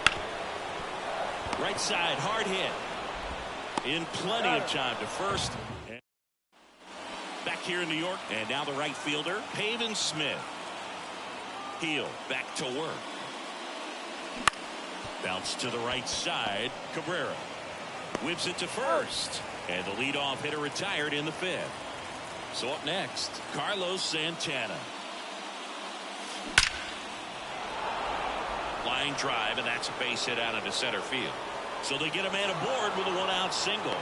Right side, hard hit. In plenty of time to first. Back here in New York, and now the right fielder, Pavin Smith. Heel back to work. Bounce to the right side. Cabrera whips it to first, and the leadoff hitter retired in the 5th. So up next, Carlos Santana. Line drive, and that's a base hit out into center field. So they get a man aboard with a 1-out single.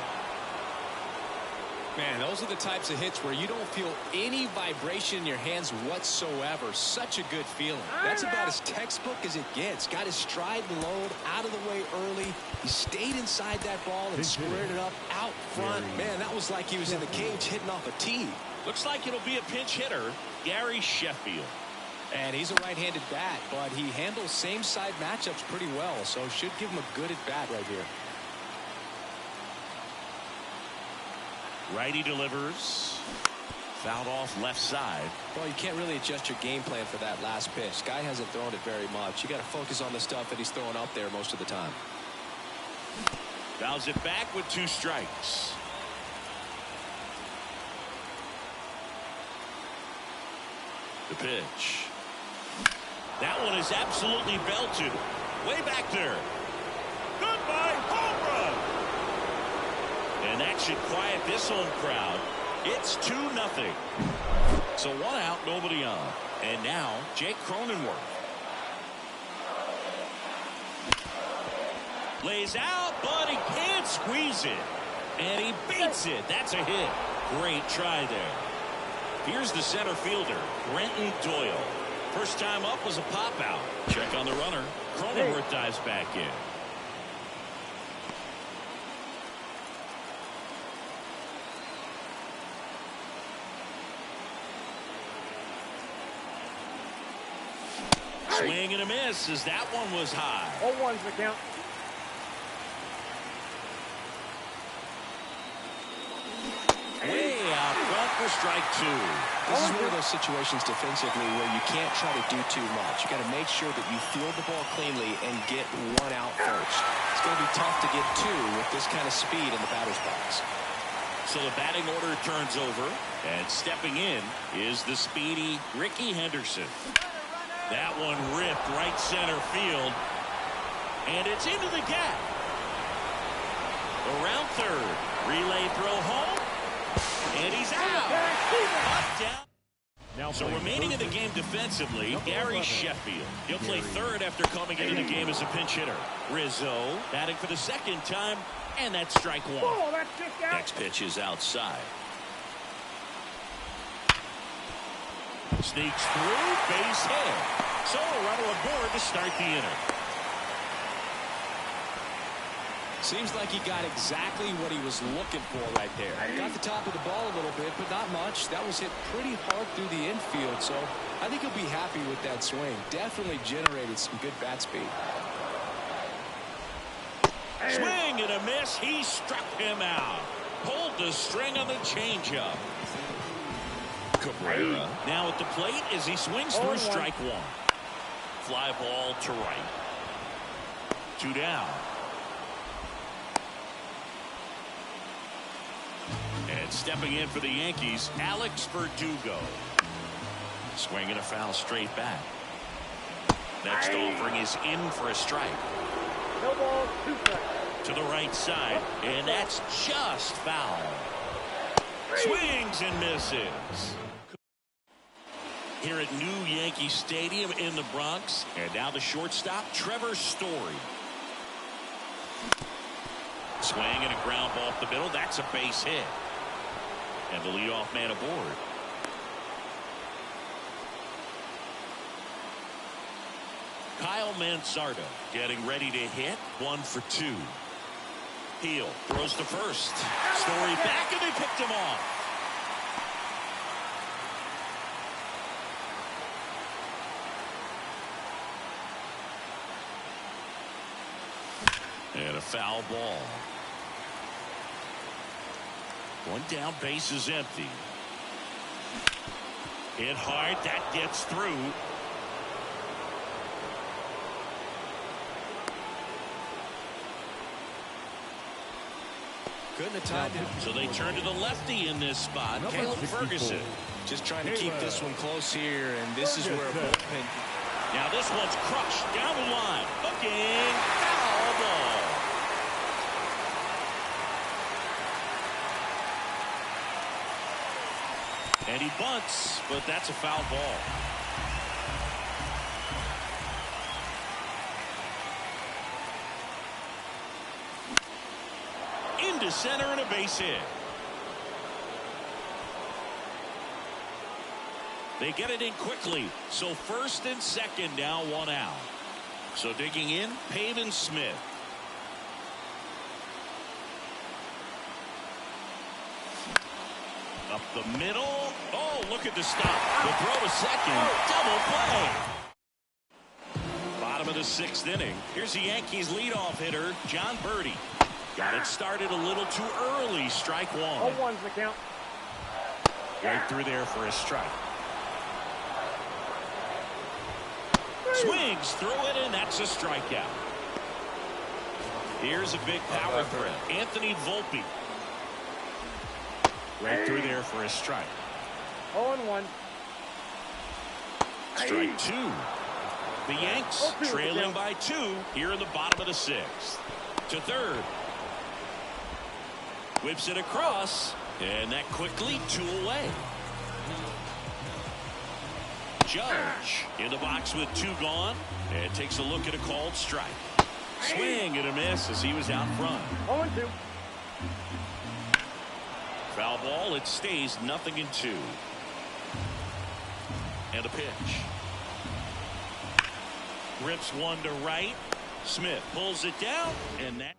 Man, those are the types of hits where you don't feel any vibration in your hands whatsoever. Such a good feeling. That's about as textbook as it gets. Got his stride and load out of the way early. He stayed inside that ball and squared it up out front. Man, that was like he was in the cage hitting off a tee. Looks like it'll be a pinch hitter, Gary Sheffield. And he's a right-handed bat, but he handles same-side matchups pretty well, so should give him a good at-bat right here. Righty delivers. Fouled off left side. Well, you can't really adjust your game plan for that last pitch. Guy hasn't thrown it very much. You got to focus on the stuff that he's throwing up there most of the time. Fouls it back with 2 strikes. The pitch. That one is absolutely belted. Way back there. Goodbye, home run. And that should quiet this home crowd. It's 2-0. So 1 out, nobody on. And now Jake Cronenworth. Lays out, but he can't squeeze it. And he beats it. That's a hit. Great try there. Here's the center fielder, Brenton Doyle. First time up was a pop out. Check on the runner. Cronenworth dives back in. Swing and a miss as that one was high. 0-1's the count. Way out front for strike two. This is one of those situations defensively where you can't try to do too much. You got to make sure that you field the ball cleanly and get one out first. It's going to be tough to get two with this kind of speed in the batter's box. So the batting order turns over, and stepping in is the speedy Ricky Henderson. That one ripped right center field, and it's into the gap. Around third, relay throw home, and he's out. Up, down. Now So remaining in the game defensively, Gary Sheffield. He'll play third after coming into the game as a pinch hitter. Rizzo batting for the second time, and that's strike one. Oh, that's just out. Next pitch is outside. Sneaks through, base hit. So a runner aboard to start the inning. Seems like he got exactly what he was looking for right there. Got the top of the ball a little bit, but not much. That was hit pretty hard through the infield, so I think he'll be happy with that swing. Definitely generated some good bat speed. Swing and a miss. He struck him out. Pulled the string on the changeup. Cabrera now at the plate as he swings through strike one. Fly ball to right. 2 down. And stepping in for the Yankees, Alex Verdugo. Swinging a foul straight back. Next offering is in for a strike. No ball, 2 strikes. To the right side, and that's just foul. Swings and misses. Here at New Yankee Stadium in the Bronx, and now the shortstop, Trevor Story. Swing and a ground ball up the middle. That's a base hit. And the leadoff man aboard. Kyle Manzardo getting ready to hit. 1 for 2. Heel throws to first. Story back, and they picked him off. And a foul ball. 1 down, base is empty. Hit hard, that gets through. Couldn't have timed it. So they turn to the lefty in this spot, Caleb Ferguson. Just trying to keep this one close here, and this is where a bullpen. Now this one's crushed down the line. Hooking, foul ball. And he bunts, but that's a foul ball. Into center and a base hit. They get it in quickly. So first and second now, 1 out. So digging in, Pavin Smith. Up the middle. Oh, look at the stop. The throw to second. Double play. Bottom of the 6th inning. Here's the Yankees leadoff hitter, John Birdie. Got it started a little too early. Strike 1. 0-1's the count. Right through there for a strike. Swings through it, and that's a strikeout. Here's a big power threat. Anthony Volpe. Right through there for a strike. 0-1. Strike 2. The Yanks trailing by 2 here in the bottom of the 6th. To third. Whips it across, and that quickly 2 away. Judge in the box with 2 gone, and takes a look at a called strike. Swing and a miss as he was out front. 0-2. Foul ball. It stays 0-2. And a pitch. Rips one to right. Smith pulls it down, and that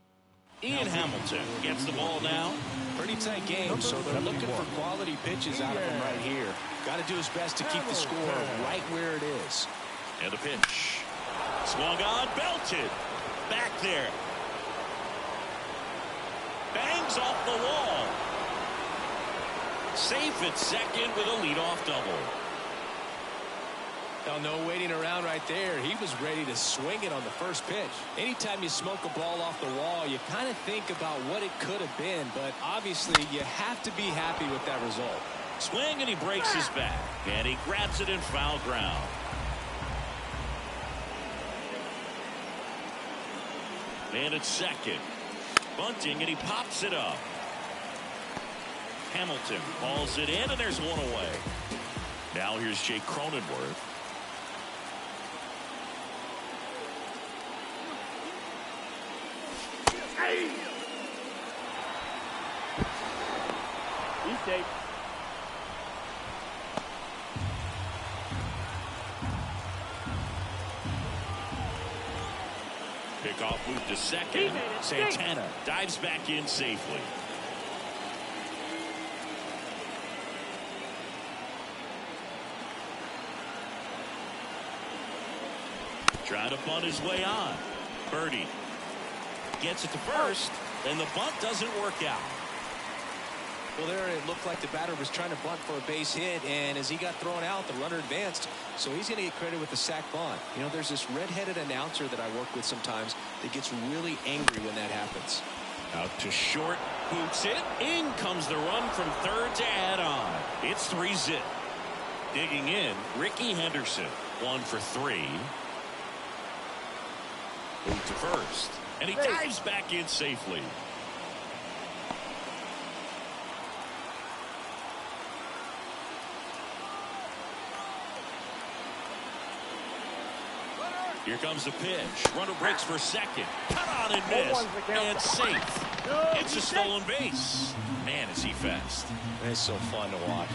Ian Hamilton gets the ball now. Pretty tight game, so they're looking for quality pitches out of him right here. Got to do his best to keep the score right where it is. And a pitch. Swung on, belted. Back there. Bangs off the wall. Safe at second with a leadoff double. Now, no waiting around right there. He was ready to swing it on the first pitch. Anytime you smoke a ball off the wall, you kind of think about what it could have been, but obviously you have to be happy with that result. Swing, and he breaks his back, and he grabs it in foul ground. And it's second. Bunting, and he pops it up. Hamilton hauls it in, and there's one away. Now here's Jake Cronenworth. He's safe. Pickoff move to second. Santana dives back in safely. Trying to bunt his way on. Birdie gets it to first, and the bunt doesn't work out. Well, there it looked like the batter was trying to bunt for a base hit, and as he got thrown out, the runner advanced, so he's going to get credit with the sac bunt. You know, there's this red-headed announcer that I work with sometimes that gets really angry when that happens. Out to short, boots it. In comes the run from third to add on. It's 3-zip. Digging in, Ricky Henderson. 1 for 3. Move to first, and he dives back in safely. Here comes the pitch. Runner breaks for second. Cut on and miss. And safe. It's a stolen base. Man, is he fast. It's so fun to watch.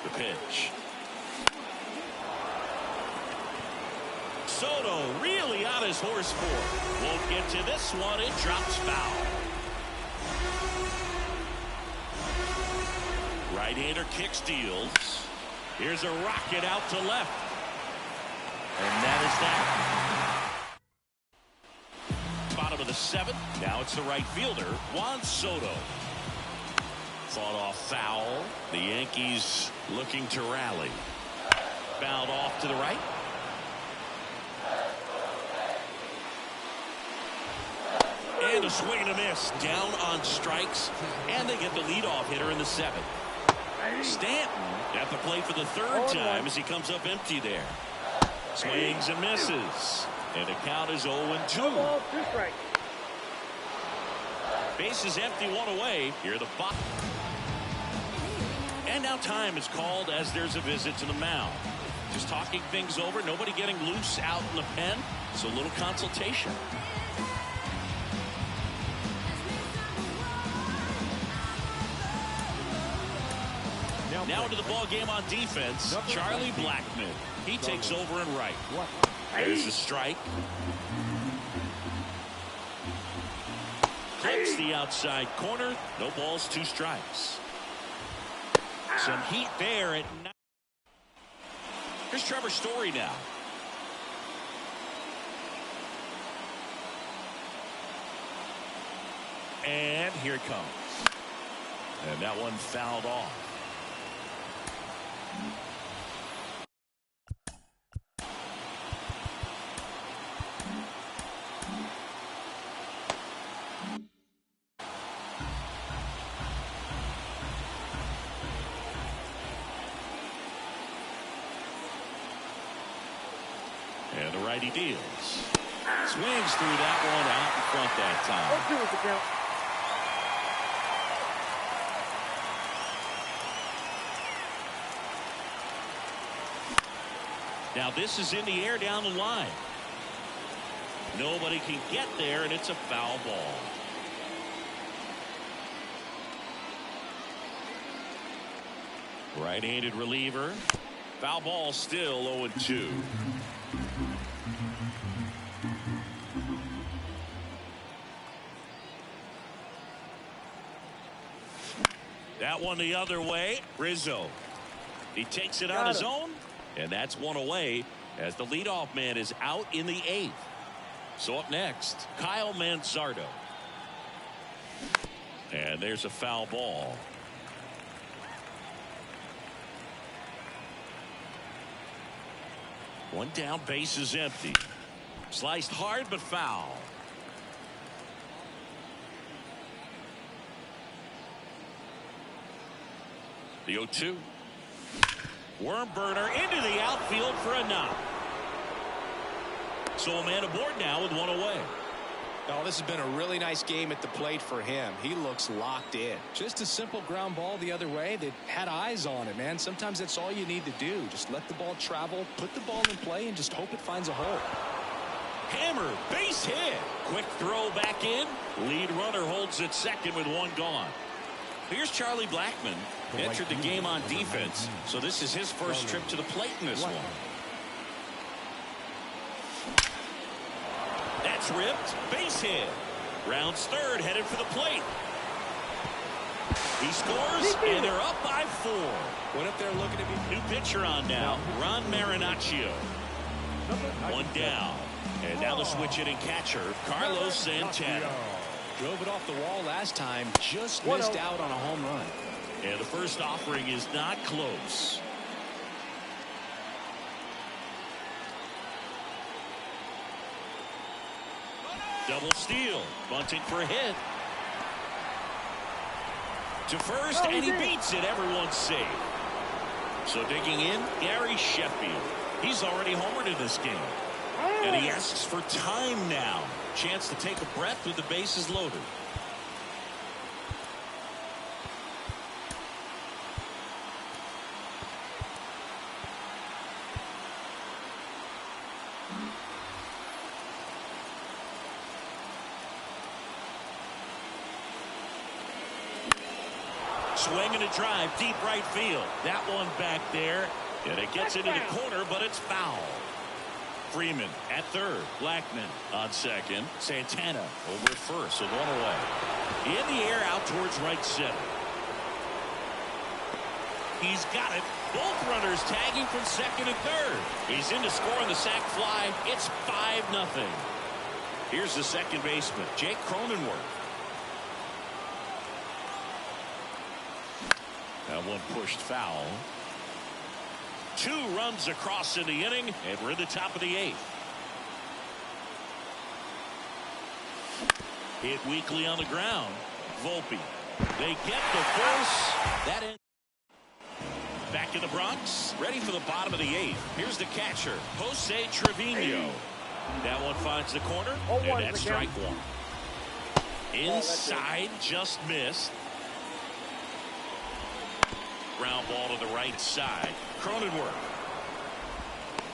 The pitch. Soto really on his horse for it. Won't get to this one. It drops foul. Right-hander kick steals. Here's a rocket out to left. And that is that. Bottom of the 7th. Now it's the right fielder, Juan Soto. Fought off foul. The Yankees looking to rally. Fouled off to the right. And a swing and a miss. Down on strikes. And they get the leadoff hitter in the 7th. Stanton at the plate for the 3rd time as he comes up empty there. Swings and misses. And the count is 0-2. Base is empty, 1 away. Here the bottom. And now time is called as there's a visit to the mound. Just talking things over. Nobody getting loose out in the pen. So a little consultation. Now into the ball game on defense, Charlie Blackmon. He takes over and right. There's the strike. Clips the outside corner. No balls, 2 strikes. Some heat there at 9. Here's Trevor Story now. And here it comes. And that one fouled off. And the righty deals. Swings through that one out in front that time. 0-2 is the count. Now this is in the air down the line. Nobody can get there, and it's a foul ball. Right-handed reliever. Foul ball, still 0-2. That one the other way. Rizzo. He takes it on his own, and that's one away as the leadoff man is out in the 8th. So up next, Kyle Manzardo. And there's a foul ball. One down, base is empty. Sliced hard, but foul. The 0-2. Worm burner into the outfield for a knock. So a man aboard now with one away. Oh, this has been a really nice game at the plate for him. He looks locked in. Just a simple ground ball the other way that had eyes on it, man. Sometimes that's all you need to do. Just let the ball travel, put the ball in play, and just hope it finds a hole. Hammer, base hit. Quick throw back in. Lead runner holds at second with one gone. Here's Charlie Blackmon. Entered the game on defense, so this is his first trip to the plate in this one. That's ripped. Base hit. Rounds third, headed for the plate. He scores, and they're up by 4. What if they're looking to be... New pitcher on now, Ron Marinaccio. One down. And now the switch hitting catcher, Carlos Santana. Drove it off the wall last time, just missed out on a home run. And the first offering is not close. Double steal. Bunting for a hit. To first, and he beats it. Everyone's safe. So digging in, Gary Sheffield. He's already homered in this game. And he asks for time now. Chance to take a breath with the bases loaded. Swing and a drive, deep right field. That one back there, and it gets into the corner, but it's foul. Freeman at third. Blackmon on second. Santana over at first, so one away. In the air, out towards right center. He's got it. Both runners tagging from second and third. He's in to score on the sac fly. It's 5-0. Here's the second baseman, Jake Cronenworth. That one pushed foul. 2 runs across in the inning, and we're in the top of the 8th. Hit weakly on the ground. Volpe. They get the force. That ends. Back in the Bronx, ready for the bottom of the 8th. Here's the catcher, Jose Trevino. That one finds the corner, and that's strike 1. Inside, just missed. Ground ball to the right side. Cronenworth.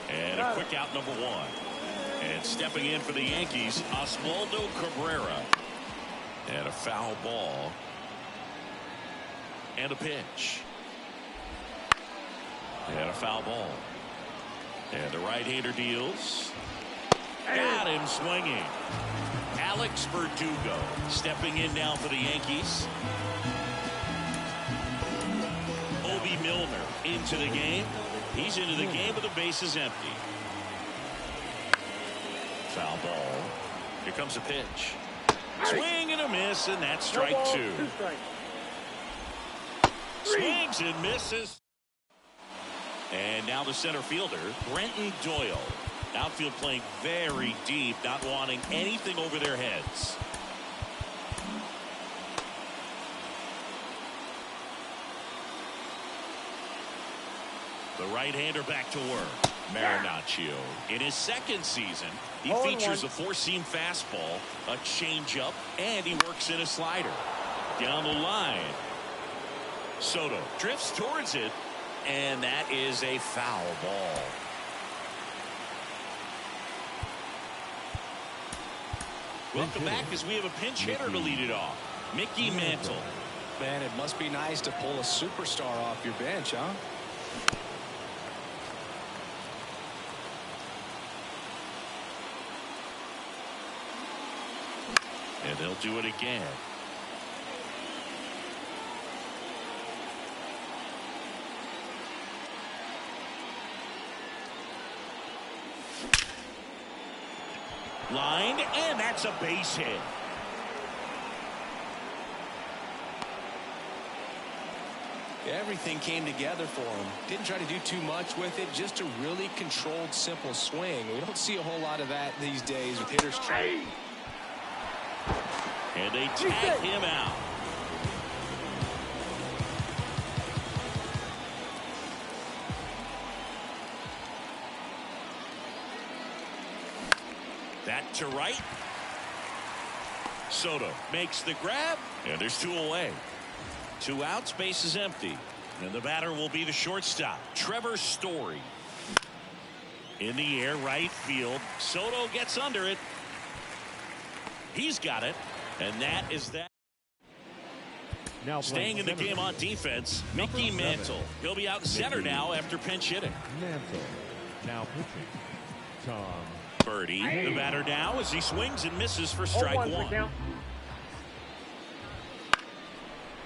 And a quick out, number 1. And stepping in for the Yankees, Oswaldo Cabrera. And a foul ball. And a pitch. And a foul ball. And the right-hander deals. Got him swinging. Alex Verdugo stepping in now for the Yankees. Obi Milner into the game. He's into the game with the bases empty. Foul ball. Here comes a pitch. Swing and a miss, and that's strike 2. Swings and misses. And now the center fielder, Brenton Doyle. Outfield playing very deep, not wanting anything over their heads. The right-hander back to work. Marinaccio. In his second season, he features a 4-seam fastball, a changeup, and he works in a slider. Down the line. Soto drifts towards it, and that is a foul ball. Welcome back as we have a pinch hitter to lead it off. Mickey Mantle. Man, it must be nice to pull a superstar off your bench, huh? And they'll do it again. Lined, and that's a base hit. Everything came together for him. Didn't try to do too much with it. Just a really controlled, simple swing. We don't see a whole lot of that these days with hitters trying. And they tag him out. That to right. Soto makes the grab, and there's 2 away. 2 outs, base is empty. And the batter will be the shortstop, Trevor Story. In the air, right field. Soto gets under it. He's got it. And that is that. Now staying in the game on defense, Mickey Mantle. He'll be out center now after pinch hitting. Mantle. Now pitching. Tom Birdie, the batter now as he swings and misses for strike 1.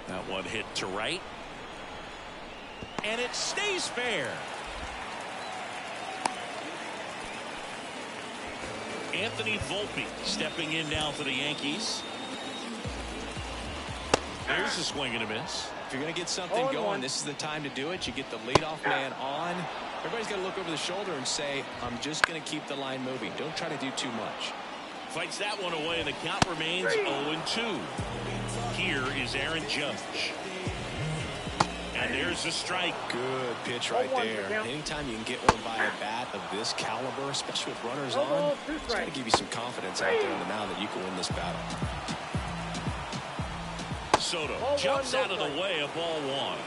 That one hit to right. And it stays fair. Anthony Volpe stepping in now for the Yankees. There's a swing and a miss. If you're going to get something going, this is the time to do it. You get the leadoff man on. Everybody's got to look over the shoulder and say, I'm just going to keep the line moving. Don't try to do too much. Fights that one away, and the count remains 0-2. Here is Aaron Judge. And there's a strike. Good pitch right there. Anytime you can get one by a bat of this caliber, especially with runners on, it's got to give you some confidence out there on the mound that you can win this battle. Soto jumps out of the way of ball 1.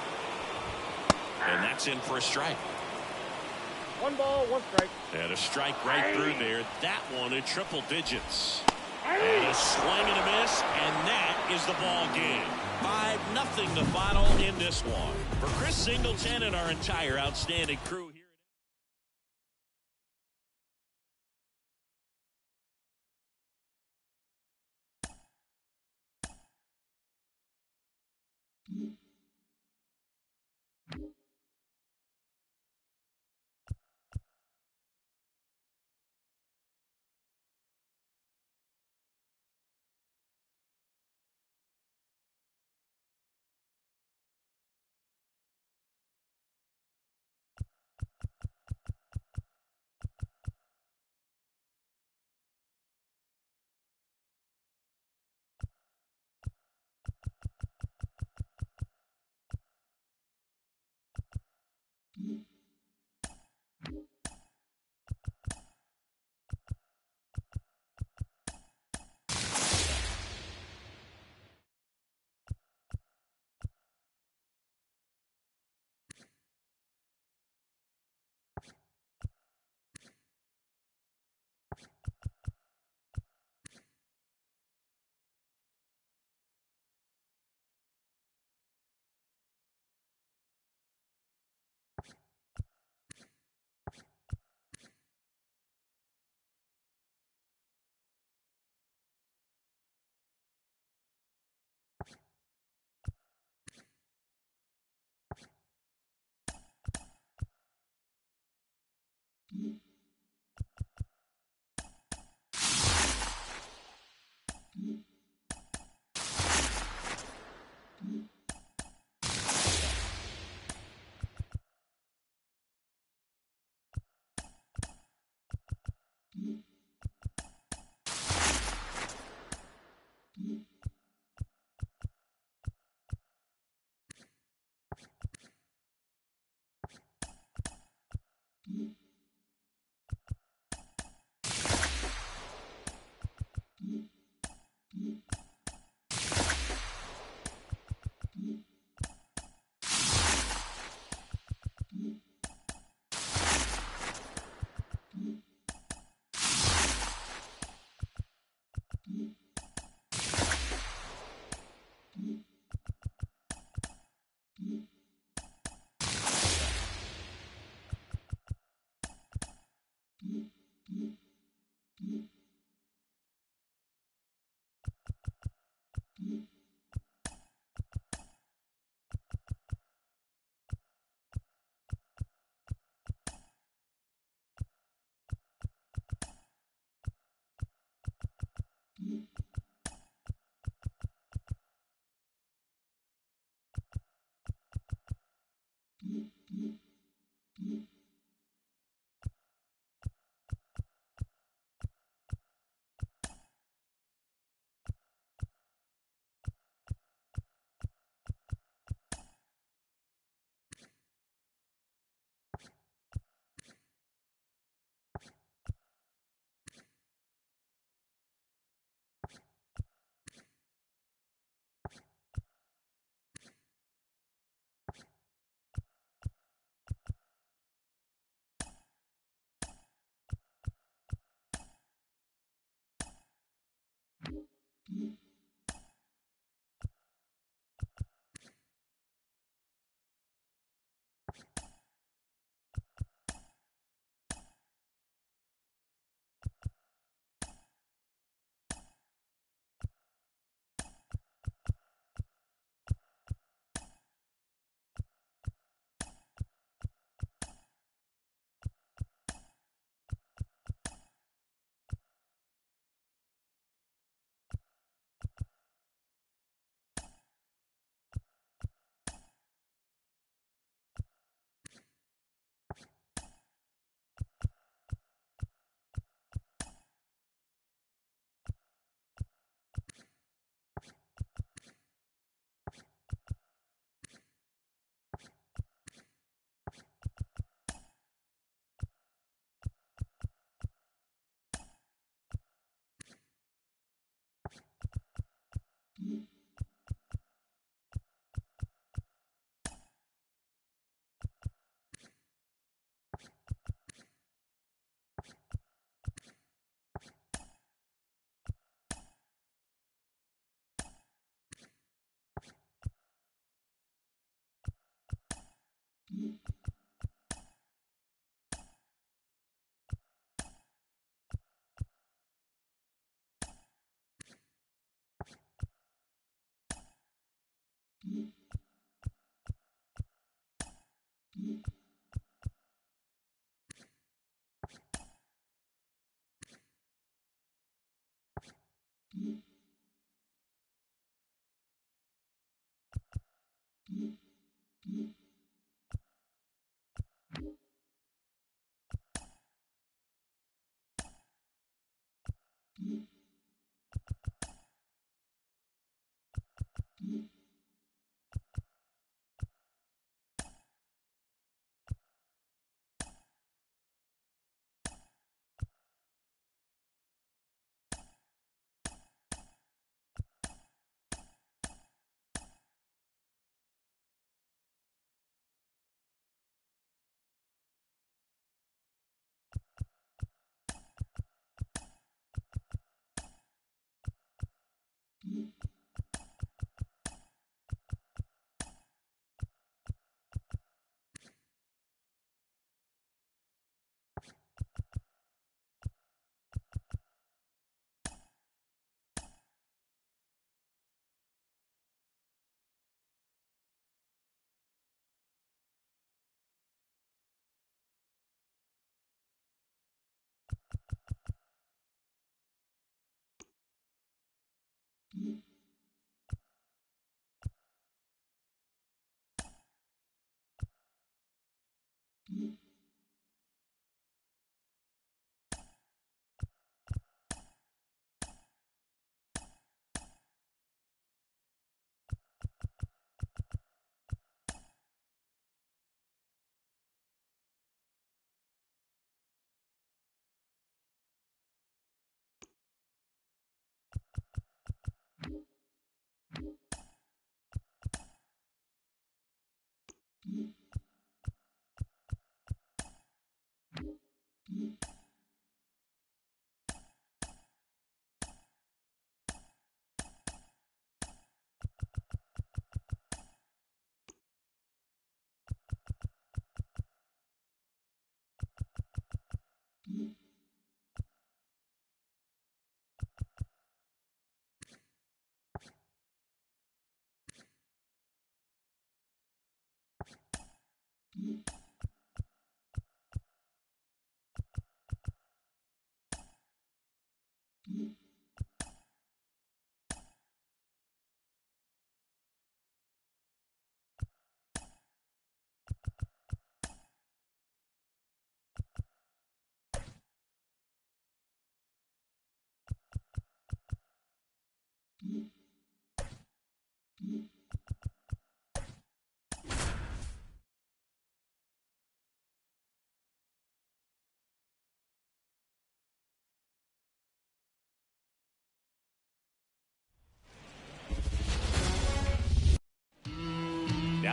And that's in for a strike. 1 ball, 1 strike. And a strike right through there. That one in triple digits. And a swing and a miss, and that is the ball game. 5-0 the final in this one. For Chris Singleton and our entire outstanding crew here.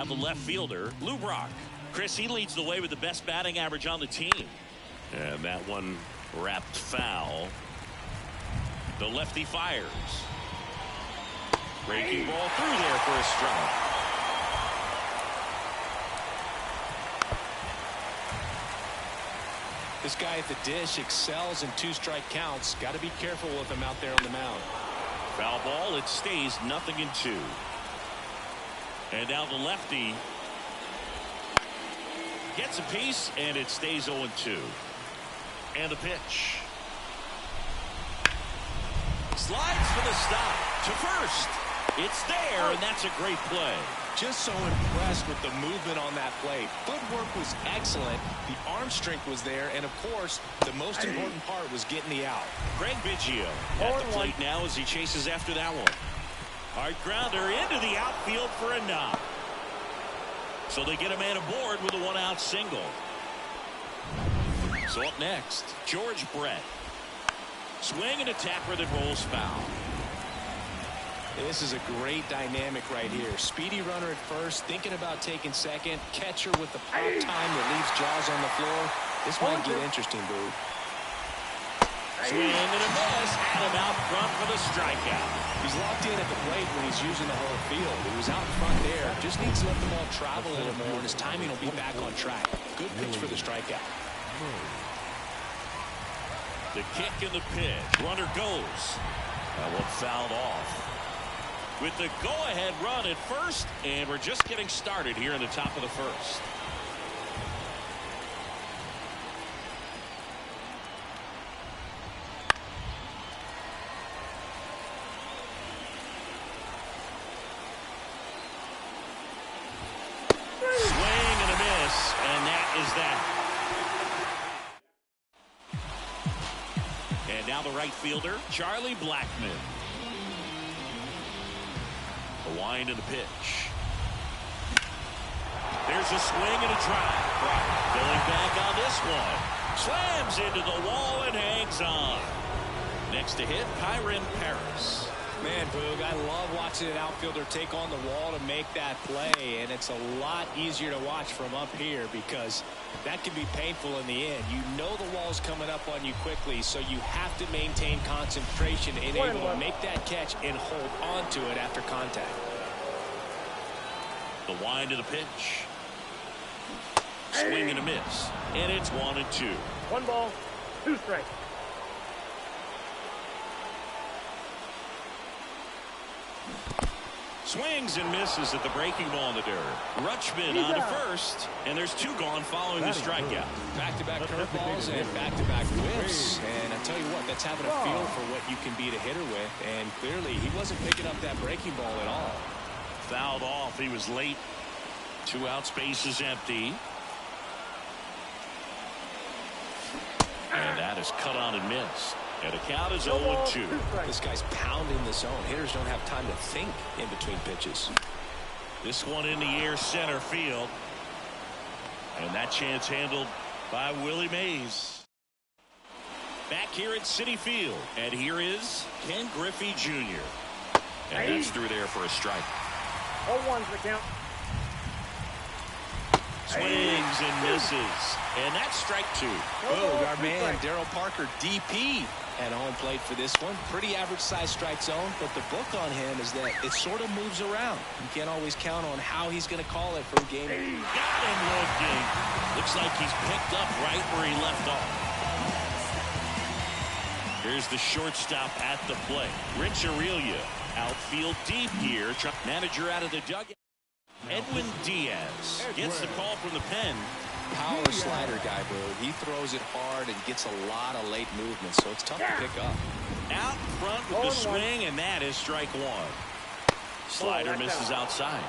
Now the left fielder, Lou Brock. Chris, he leads the way with the best batting average on the team. And that one wrapped foul. The lefty fires. Breaking ball through there for a strike. This guy at the dish excels in 2-strike counts. Got to be careful with him out there on the mound. Foul ball. It stays 0-2. And now the lefty gets a piece, and it stays 0-2. And a pitch. Slides for the stop to first. It's there, and that's a great play. Just so impressed with the movement on that play. Footwork was excellent. The arm strength was there. And, of course, the most important part was getting the out. Greg Biggio at the plate now as he chases after that one. Hard grounder into the outfield for a knock. So they get a man aboard with a 1-out single. So up next, George Brett. Swing and a tapper that rolls foul. This is a great dynamic right here. Speedy runner at first, thinking about taking second. Catcher with the pop time that leaves Jaws on the floor. This might get interesting, Boo. Swing and a miss. Had him out front for the strikeout. He's locked in at the plate when he's using the whole field. He was out front there. Just needs to let the ball travel a little more, and his timing will be back on track. Good pitch for the strikeout. The kick and the pitch. Runner goes. That one fouled off. With the go-ahead run at first, and we're just getting started here in the top of the first. Swing and a miss, and that is that. And now the right fielder, Charlie Blackmon. The wind and the pitch. There's a swing and a drive. Going back on this one. Slams into the wall and hangs on. Next to hit, Kyron Paris. Man, Boog, I love watching an outfielder take on the wall to make that play, and it's a lot easier to watch from up here because that can be painful in the end. You know the wall's coming up on you quickly, so you have to maintain concentration and able to make that catch and hold on to it after contact. The wind of the pitch. Swing and a miss. And it's 1-2. 1 ball, 2 strikes. Swings and misses at the breaking ball in the dirt. Rutschman on to first, and there's 2 gone following the strikeout. Back-to-back curveballs and back-to-back whiffs. And I tell you what, that's having a feel for what you can beat a hitter with. And clearly, he wasn't picking up that breaking ball at all. Fouled off. He was late. 2 outs, bases empty. And that is cut on and missed. And the count is 0-2. This guy's pounding the zone. Hitters don't have time to think in between pitches. This one in the air center field. And that chance handled by Willie Mays. Back here at Citi Field. And here is Ken Griffey Jr. And that's through there for a strike. 0-1's the count. Swings and misses. And that's strike 2. Oh, our man Daryl Parker, DP, at home plate for this one. Pretty average size strike zone, but the book on him is that it sort of moves around. You can't always count on how he's going to call it for a game. Got him looking. Looks like he's picked up right where he left off. Here's the shortstop at the plate. Rich Aurelia, outfield deep here. Manager out of the dugout. Edwin Diaz gets the call from the pen. Power slider guy, bro. He throws it hard and gets a lot of late movement, so it's tough to pick up. Out front with the swing, and that is strike 1. Slider misses outside.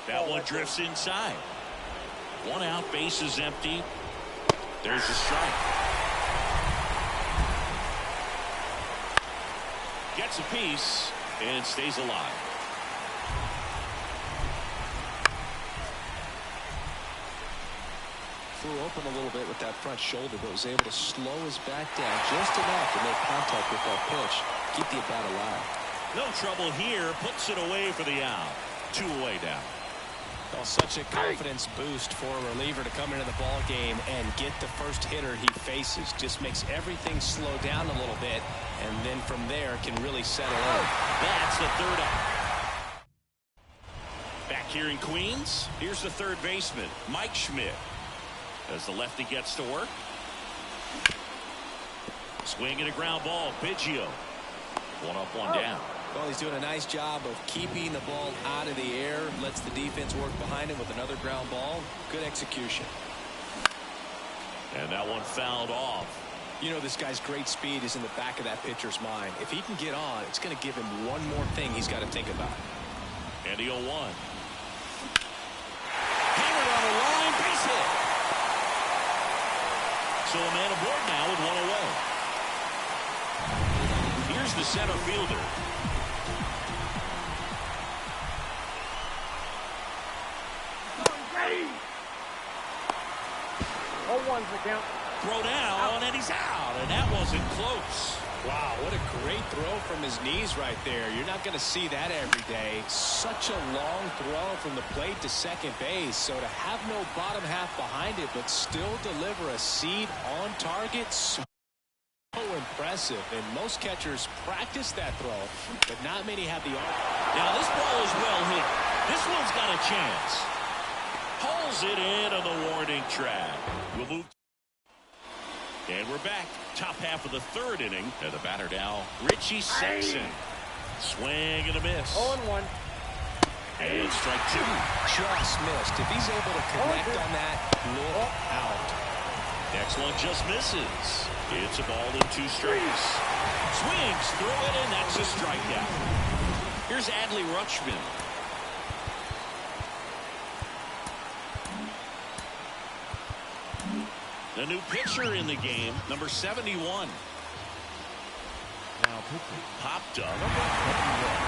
That one drifts inside. 1 out, base is empty. There's a strike. Gets a piece and stays alive. Flew open a little bit with that front shoulder, but was able to slow his back down just enough to make contact with that pitch. keep the at-bat alive. No trouble here. Puts it away for the out. 2 away now. Well, such a confidence boost for a reliever to come into the ball game and get the first hitter he faces. Just makes everything slow down a little bit, and then from there can really settle in. That's the third out. Back here in Queens, here's the third baseman, Mike Schmidt. As the lefty gets to work. Swing and a ground ball. Biggio. 1 up, 1 down. Well, he's doing a nice job of keeping the ball out of the air. Lets the defense work behind him with another ground ball. Good execution. And that one fouled off. You know, this guy's great speed is in the back of that pitcher's mind. If he can get on, it's going to give him one more thing he's got to think about. And the 0-1. Hammered on the line. Base hit. So a man aboard now with 1 away. Here's the center fielder. Oh, 1's the count. Throw down, and he's out, and that wasn't close. Wow, what a great throw from his knees right there. You're not going to see that every day. Such a long throw from the plate to second base. So to have no bottom half behind it, but still deliver a seed on target, so impressive. And most catchers practice that throw, but not many have the arm. Now this ball is well hit. This one's got a chance. Pulls it in on the warning track. We'll move. And we're back. Top half of the third inning. And the batter now, Richie Sexson. Swing and a miss. 0-1. And strike 2. Just missed. If he's able to connect on that, look out. Next one just misses. It's a ball in 2 strikes. Swings through it, and that's a strikeout. Here's Adley Rutschman. The new pitcher in the game, number 71. Now pitching. Popped up.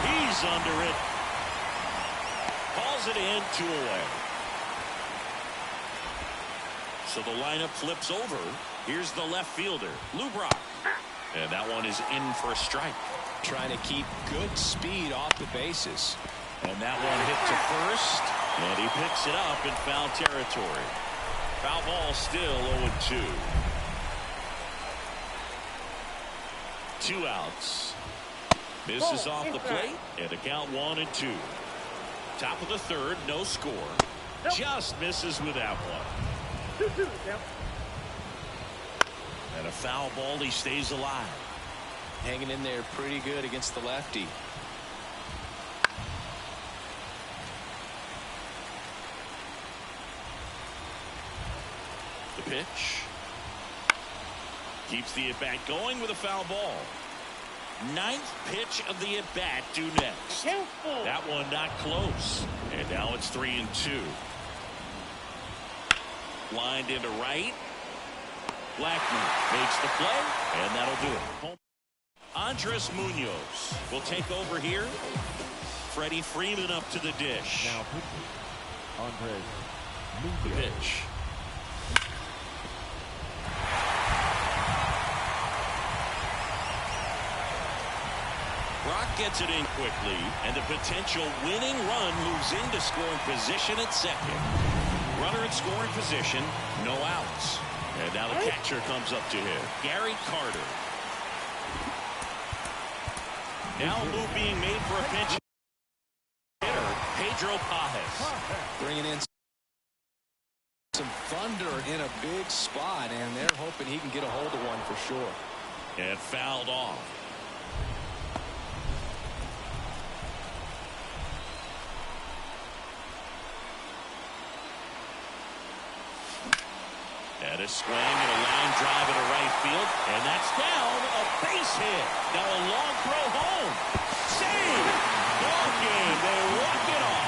He's under it. Calls it in, 2 away. So the lineup flips over. Here's the left fielder, Lou Brock. And that one is in for a strike. Trying to keep good speed off the bases. And that one hit to first. And he picks it up in foul territory. Foul ball still 0-2. 2 outs. Misses off the plate. And the count 1-2. Top of the third, no score. Just misses with that one. 2-2 count. And a foul ball, he stays alive. Hanging in there pretty good against the lefty. The pitch. Keeps the at-bat going with a foul ball. 9th pitch of the at-bat due next. That one not close. And now it's 3-2. Lined into right. Blackman makes the play, and that'll do it. Andres Munoz will take over here. Freddie Freeman up to the dish. Now pitching. Andres The Munoz. pitch. Brock gets it in quickly, and the potential winning run moves into scoring position at second. Runner in scoring position, no outs. And now the catcher comes up to him, Gary Carter. Now a move being made for a pinch hitter, Pedro Pajes. Bringing in some thunder in a big spot, and they're hoping he can get a hold of one for sure. And fouled off. And a swing and a line drive into right field. And that's down. A base hit. Now a long throw home. Save. Ball game. They walk it off.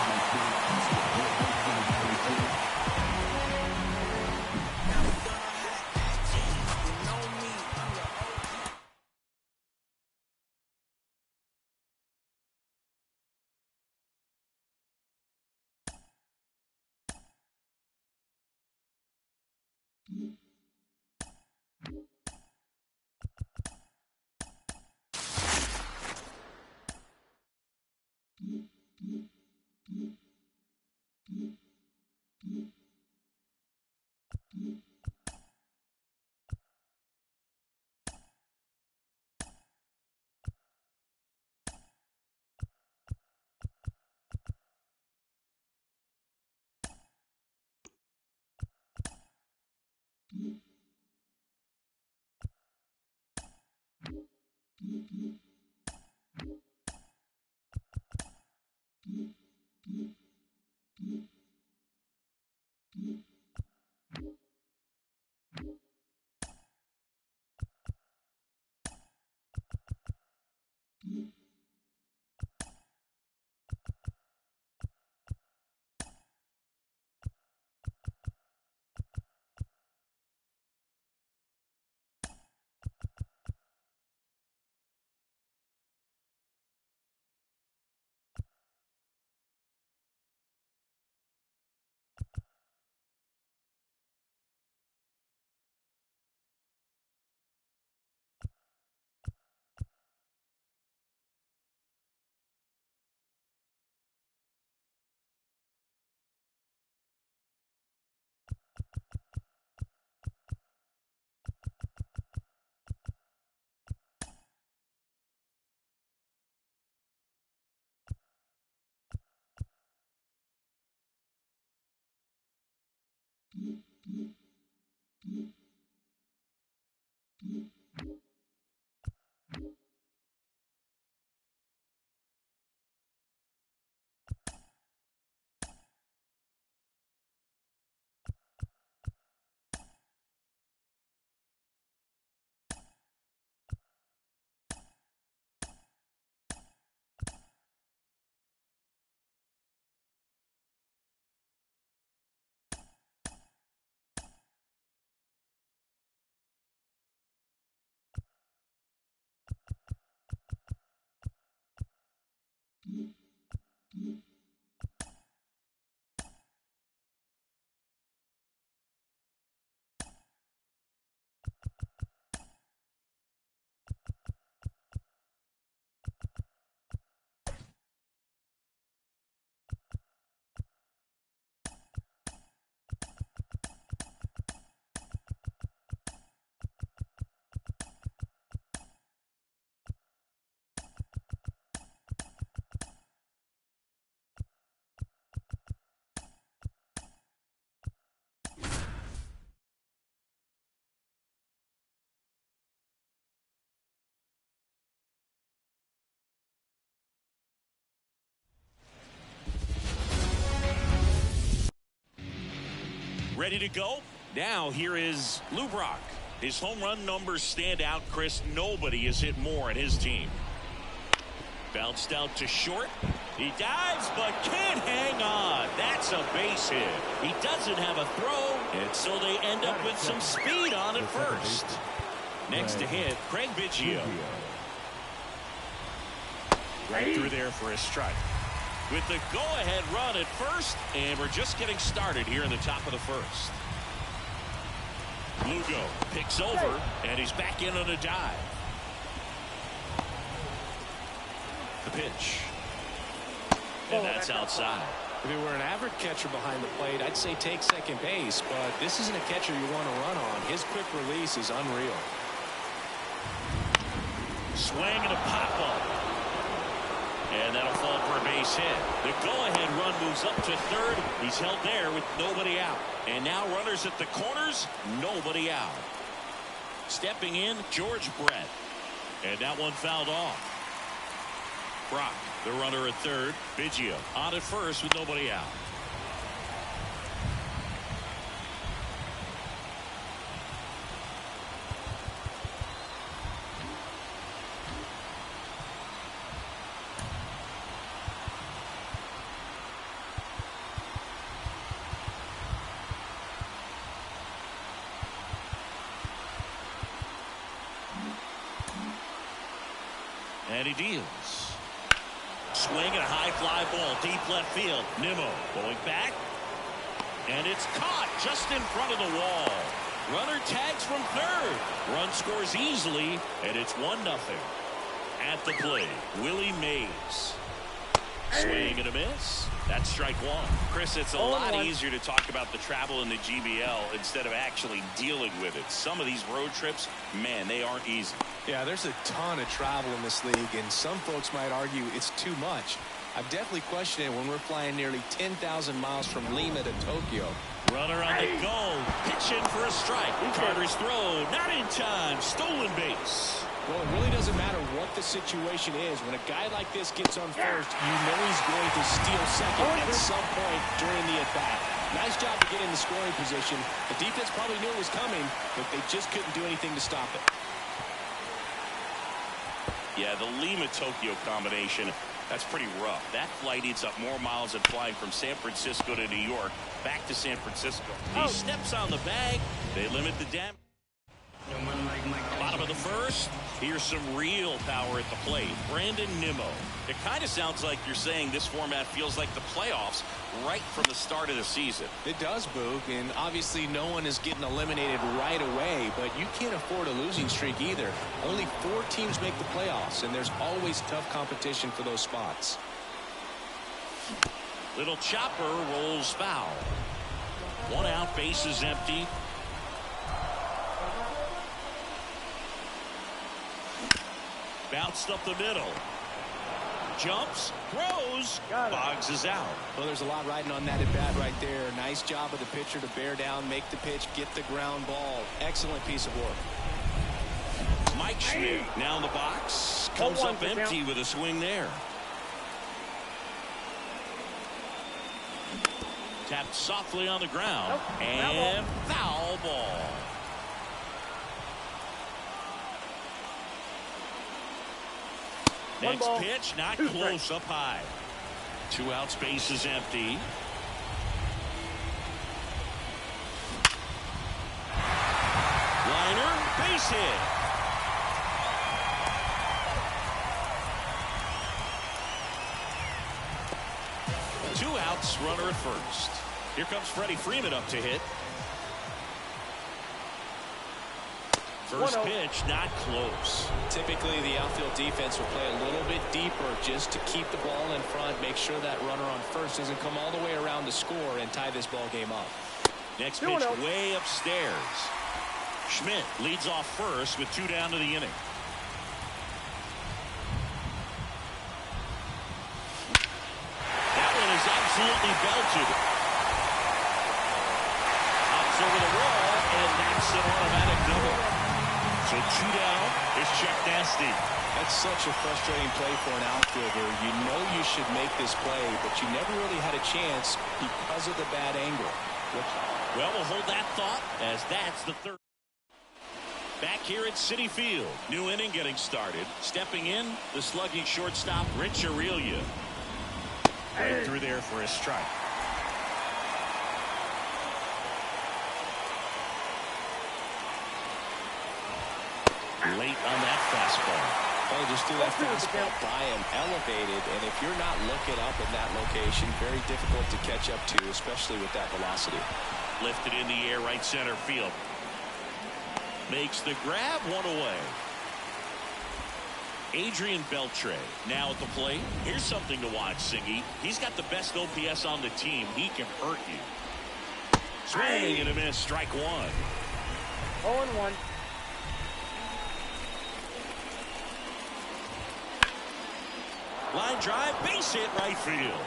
Ready to go? Now here is Lou Brock. His home run numbers stand out, Chris. Nobody has hit more in his team. Bounced out to short. He dives but can't hang on. That's a base hit. He doesn't have a throw, and so they end up with some speed on at first. Next to hit, Craig Biggio. Right through there for a strike. With the go-ahead run at first, and we're just getting started here in the top of the first. Lugo picks over, and he's back in on a dive. The pitch. And that's outside. If it were an average catcher behind the plate, I'd say take second base, but this isn't a catcher you want to run on. His quick release is unreal. Swing and a pop up. And that'll fall for a base hit. The go-ahead run moves up to third. He's held there with nobody out. And now runners at the corners, nobody out. Stepping in, George Brett. And that one fouled off. Brock, the runner at third. Biggio on at first with nobody out. And he deals. Swing and a high fly ball deep left field. Nimmo going back. And it's caught just in front of the wall. Runner tags from third. Run scores easily, and it's 1-0. At the plate, Willie Mays. Swing and a miss. That's strike one. Chris, it's a lot easier to talk about the travel in the GBL instead of actually dealing with it. Some of these road trips, man, they aren't easy. Yeah, there's a ton of travel in this league, and some folks might argue it's too much. I've definitely questioned it when we're flying nearly 10,000 miles from Lima to Tokyo. Runner on the go. Pitch in for a strike. Carter's throw. Not in time. Stolen base. Well, it really doesn't matter what the situation is. When a guy like this gets on first, you know he's going to steal second at some point during the at-bat. Nice job to get in the scoring position. The defense probably knew it was coming, but they just couldn't do anything to stop it. Yeah, the Lima-Tokyo combination, that's pretty rough. That flight eats up more miles than flying from San Francisco to New York back to San Francisco. He steps on the bag. They limit the damage. Bottom of the first. Here's some real power at the plate. Brandon Nimmo. It kind of sounds like you're saying this format feels like the playoffs right from the start of the season. It does, Boog, and obviously no one is getting eliminated right away, but you can't afford a losing streak either. Only 4 teams make the playoffs, and there's always tough competition for those spots. Little chopper rolls foul. 1 out, base is empty. Bounced up the middle. jumps, throws, Boggs is out. Well, there's a lot riding on that at bat right there. Nice job of the pitcher to bear down, make the pitch, get the ground ball. Excellent piece of work. Mike Schmidt now in the box. Comes up empty with a swing there. Tapped softly on the ground. And foul ball. Next pitch, not close, up high. 2 outs, base is empty. Liner, base hit. Two outs, runner at first. Here comes Freddie Freeman up to hit. First pitch, not close. Typically, the outfield defense will play a little bit deeper just to keep the ball in front, make sure that runner on first doesn't come all the way around to score and tie this ball game up. Next pitch way upstairs. Schmidt leads off first with 2 down to the inning. That one is absolutely belted. Hops over the wall, and that's an automatic double. So 2 down. Here's Chuck Nasty. That's such a frustrating play for an outfielder. You know you should make this play, but you never really had a chance because of the bad angle. Well, we'll hold that thought as that's the third. Back here at Citi Field. New inning getting started. Stepping in, the slugging shortstop, Rich Aurelia. Right through there for a strike. Late on that fastball. Oh, just threw that fastball by him, elevated, and if you're not looking up in that location, very difficult to catch up to, especially with that velocity. Lifted in the air, right center field. Makes the grab, 1 away. Adrian Beltre now at the plate. Here's something to watch, Singy. He's got the best OPS on the team. He can hurt you. Swing and a miss, strike 1. 0-1. Line drive, base hit, right field.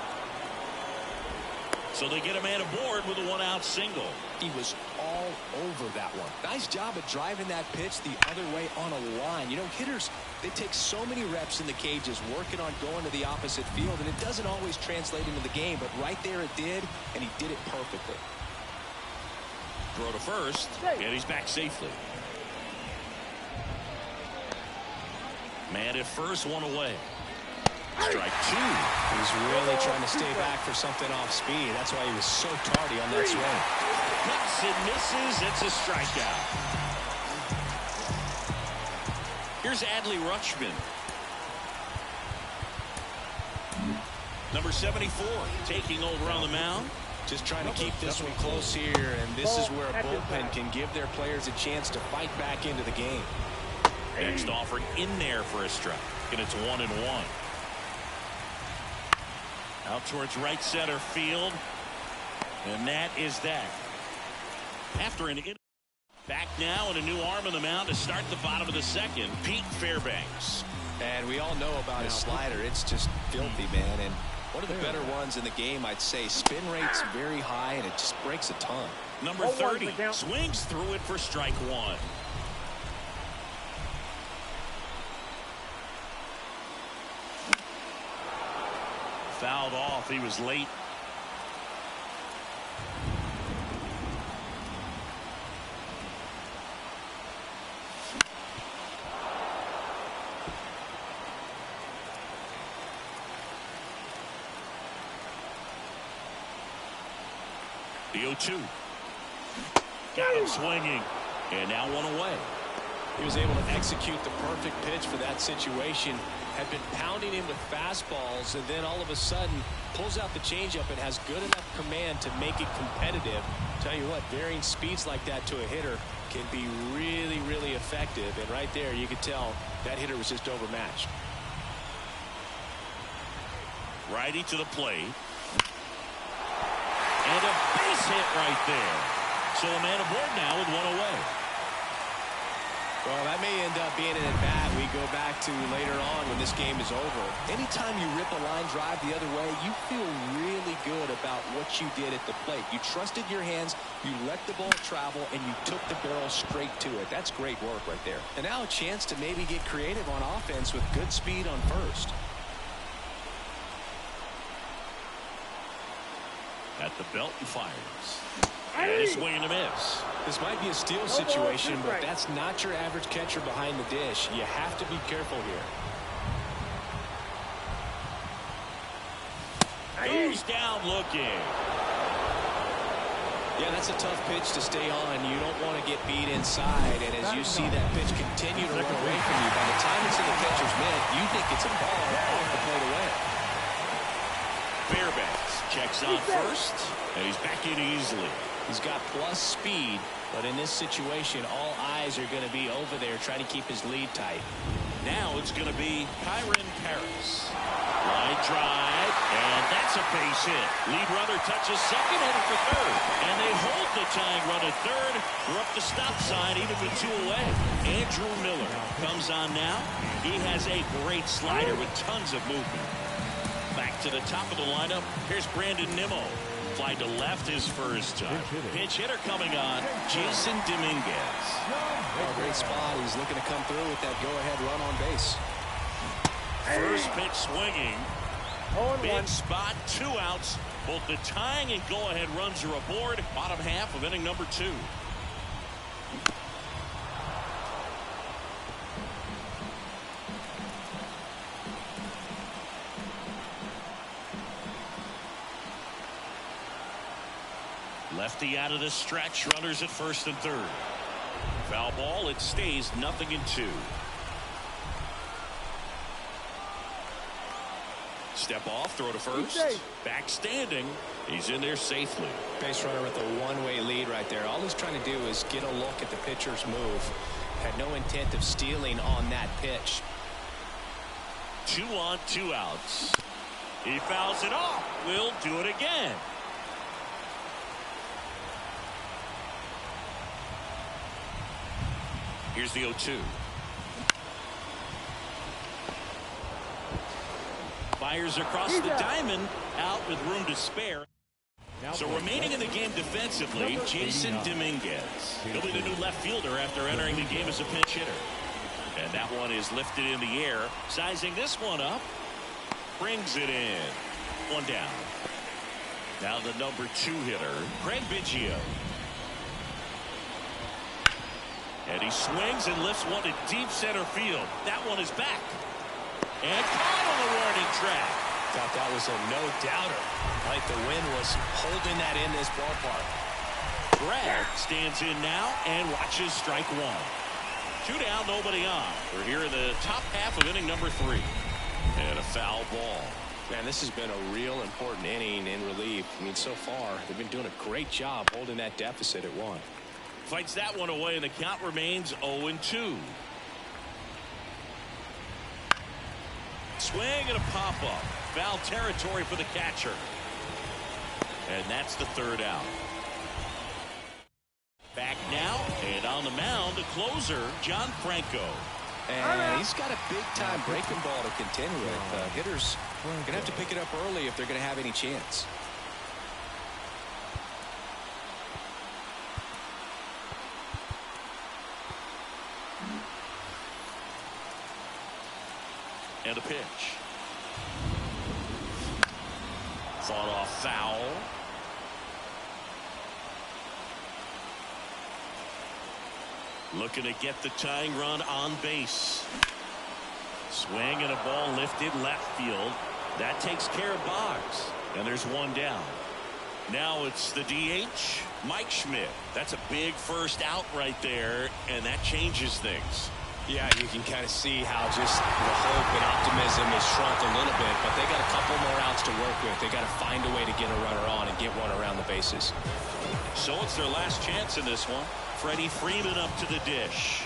So they get a man aboard with a 1-out single. He was all over that one. Nice job of driving that pitch the other way on a line. You know, hitters, they take so many reps in the cages working on going to the opposite field, and it doesn't always translate into the game, but right there it did, and he did it perfectly. Throw to first, and he's back safely. Man at first, 1 away. Strike 2. He's really trying to stay back for something off speed. That's why he was so tardy on that swing. Cuts and misses. It's a strikeout. Here's Adley Rutschman. Number 74 taking over on the mound. Just trying to keep this one close here, and this is where a bullpen can give their players a chance to fight back into the game. Next offered in there for a strike, and it's 1-1. Out towards right center field. And that is that. After an inning. Back now and a new arm on the mound to start the bottom of the second. Pete Fairbanks. And we all know about his slider. It's just filthy, man. And one of the better ones in the game, I'd say. Spin rate's very high, and it just breaks a ton. Number 30 swings through it for strike 1. Fouled off. He was late. The 0-2. Got him swinging. And now 1 away. He was able to execute the perfect pitch for that situation. Had been pounding him with fastballs, and then all of a sudden pulls out the changeup and has good enough command to make it competitive. Tell you what, varying speeds like that to a hitter can be really, really effective. And right there, you could tell that hitter was just overmatched. Righty to the plate. And a base hit right there. So a man aboard now with 1 away. Well, that may end up being an at-bat we go back to later on when this game is over. Anytime you rip a line drive the other way, you feel really good about what you did at the plate. You trusted your hands, you let the ball travel, and you took the barrel straight to it. That's great work right there. And now a chance to maybe get creative on offense with good speed on first. At the belt and fires. And a swing and a miss. This might be a steal situation, but that's not your average catcher behind the dish. You have to be careful here. Goes down looking. Yeah, that's a tough pitch to stay on. You don't want to get beat inside, and as you see that pitch continue to run away from you, by the time it's in the catcher's mitt, you think it's a ball off the plate away. Fairbanks checks on first, and he's back in easily. He's got plus speed, but in this situation, all eyes are going to be over there trying to keep his lead tight. Now it's going to be Kyron Paris. Line drive, and that's a base hit. Lead runner touches second, headed for third. And they hold the tying run at third. We're up the stop sign, even with 2 away. Andrew Miller comes on now. He has a great slider with tons of movement. Back to the top of the lineup. Here's Brandon Nimmo. Fly to left his first time. Pinch hitter coming on, Jason Dominguez. Oh, great spot. He's looking to come through with that go-ahead run on base. First pitch swinging. Big spot, 2 outs. Both the tying and go-ahead runs are aboard. Bottom half of inning number 2. Lefty out of the stretch, runners at first and third. Foul ball, it stays 0-2. Step off, throw to first. Back standing. He's in there safely. Base runner with a one-way lead right there. All he's trying to do is get a look at the pitcher's move. Had no intent of stealing on that pitch. 2 on, 2 outs. He fouls it off. We'll do it again. Here's the 0-2. Fires across the diamond, out with room to spare. So remaining in the game defensively, Jason Dominguez. He'll be the new left fielder after entering the game as a pinch hitter. And that one is lifted in the air. Sizing this one up. Brings it in. 1 down. Now the number 2 hitter, Craig Biggio. And he swings and lifts one to deep center field. That one is back. And caught on the warning track. Thought that was a no-doubter. Like the wind was holding that in this ballpark. Brad stands in now and watches strike 1. 2 down, nobody on. We're here in the top half of inning number 3. And a foul ball. Man, this has been a real important inning in relief. I mean, so far, they've been doing a great job holding that deficit at 1. Fights that one away, and the count remains 0-2. Swing and a pop-up. Foul territory for the catcher. And that's the 3rd out. Back now, and on the mound, the closer, John Franco. And he's got a big-time breaking ball to contend with. Hitters are going to have to pick it up early if they're going to have any chance. And a pitch. Fought off foul. Looking to get the tying run on base. Swing and a ball lifted left field. That takes care of Boggs. And there's 1 down. Now it's the DH, Mike Schmidt. That's a big first out right there, and that changes things. Yeah, you can kind of see how just the hope and optimism is shrunk a little bit, but they got a couple more outs to work with. They got to find a way to get a runner on and get one around the bases. So it's their last chance in this one. Freddie Freeman up to the dish.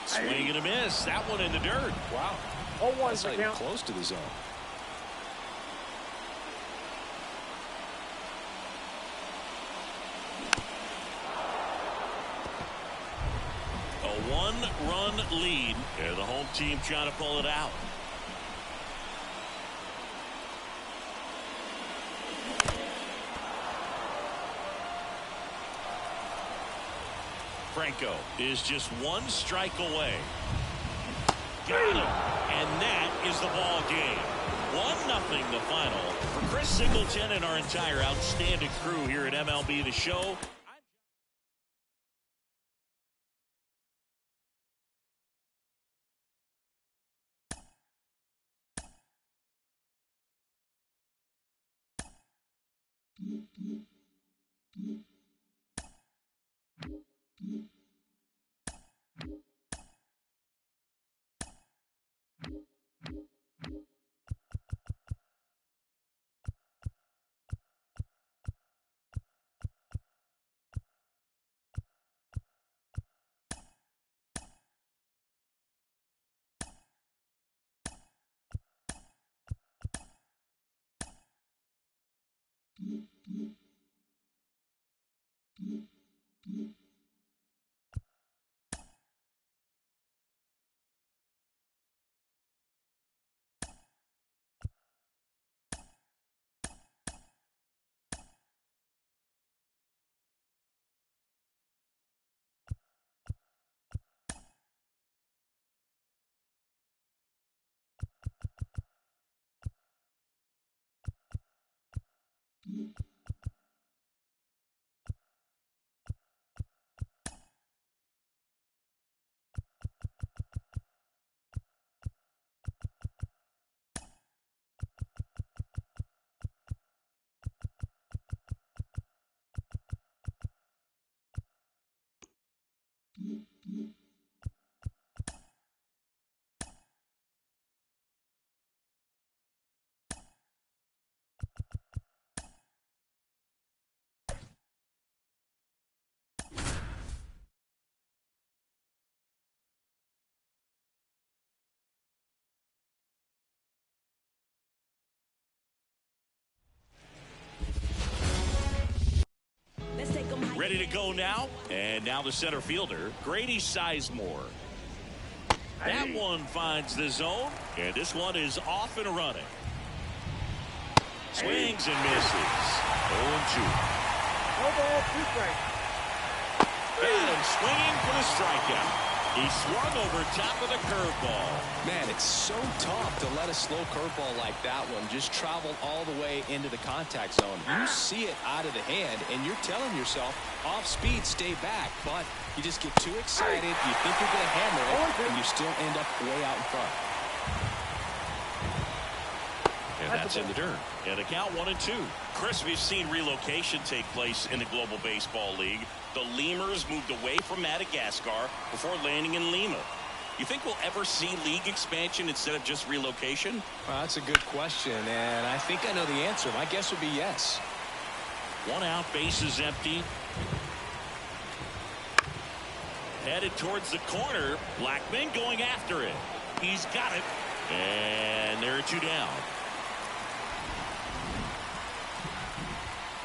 Swing and a miss. That one in the dirt. Wow. 0-1 That's not even close to the zone. one-run lead. And the home team trying to pull it out. Franco is just one strike away. Got him. And that is the ball game. 1-0 the final for Chris Singleton and our entire outstanding crew here at MLB The Show. Ready to go now, and now the center fielder, Grady Sizemore. That one finds the zone, and this one is off and running. Swings and misses. 0-2. No ball, 2 strikes. And swinging for the strikeout. He swung over top of the curveball. Man, it's so tough to let a slow curveball like that one just travel all the way into the contact zone. You see it out of the hand, and you're telling yourself, off speed, stay back. But you just get too excited. You think you're going to hammer it, and you still end up way out in front. And that's in the dirt. And a count 1-2. Chris, we've seen relocation take place in the Global Baseball League. The Lemurs moved away from Madagascar before landing in Lima. You think we'll ever see league expansion instead of just relocation? Well, that's a good question, and I think I know the answer. My guess would be yes. 1 out, bases empty. Headed towards the corner. Blackman going after it. He's got it. And there are 2 down.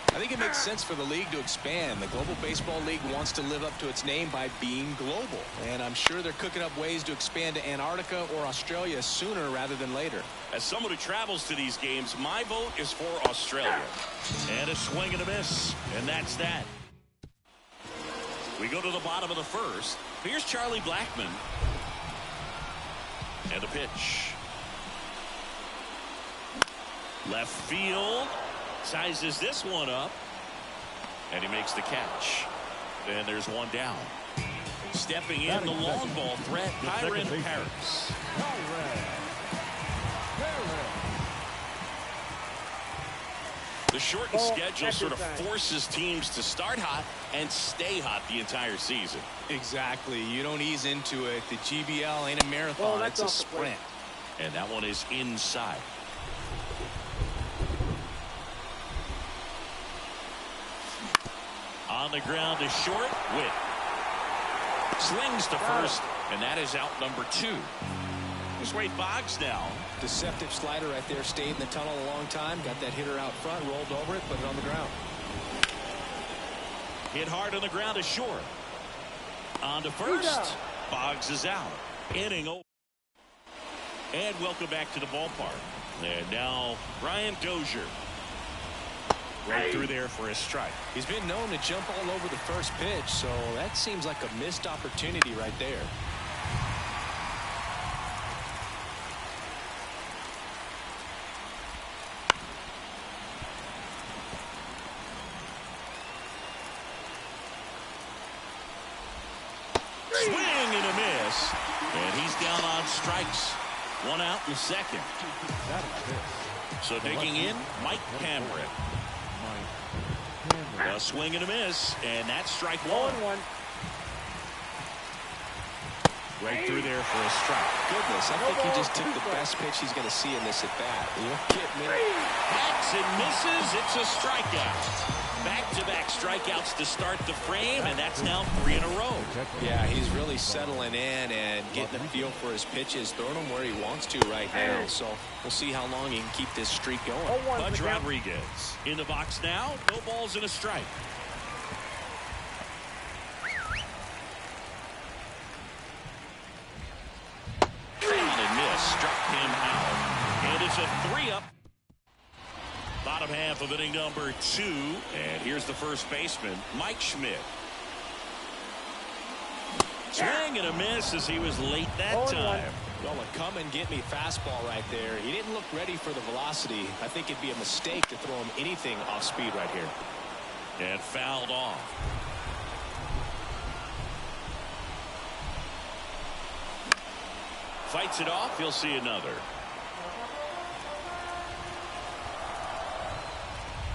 I think it makes sense for the league to expand. The Global Baseball League wants to live up to its name by being global. And I'm sure they're cooking up ways to expand to Antarctica or Australia sooner rather than later. As someone who travels to these games, my vote is for Australia. And a swing and a miss. And that's that. We go to the bottom of the first. Here's Charlie Blackmon. And the pitch. Left field. Sizes this one up. And he makes the catch. And there's 1 down. Stepping in the long ball threat, DYNASTY Paris. The shortened schedule sort of forces teams to start hot and stay hot the entire season. Exactly. You don't ease into it. The GBL ain't a marathon. It's a sprint. And that one is inside. On the ground is short. Witt slings to first, and that is out number 2. Here's Wade Boggs now. Deceptive slider right there. Stayed in the tunnel a long time. Got that hitter out front. Rolled over it. Put it on the ground. Hit hard on the ground is short. On to first. Boggs is out. Inning over. And welcome back to the ballpark. And now Brian Dozier. Right through there for a strike. He's been known to jump all over the first pitch, so that seems like a missed opportunity right there. Swing and a miss. And he's down on strikes. One out in the second. So digging in, Mike Cameron. A swing and a miss, and that's strike one. 0-1. Right through there for a strike. Goodness, I think he just took the best pitch he's going to see in this at bat. You don't get many. Bats and misses. It's a strikeout. Back-to-back strikeouts to start the frame, and that's now 3 in a row. Yeah, he's really settling in and getting a feel for his pitches, throwing them where he wants to right now. So we'll see how long he can keep this streak going. Pudge Rodriguez in the box now. No balls and a strike. And miss. Struck him out. And it's a 3-up. Bottom half of inning number 2. And here's the first baseman, Mike Schmidt. Swing and a miss as he was late that time. Well, a come and get me fastball right there. He didn't look ready for the velocity. I think it'd be a mistake to throw him anything off speed right here. And fouled off. Fights it off. He'll see another.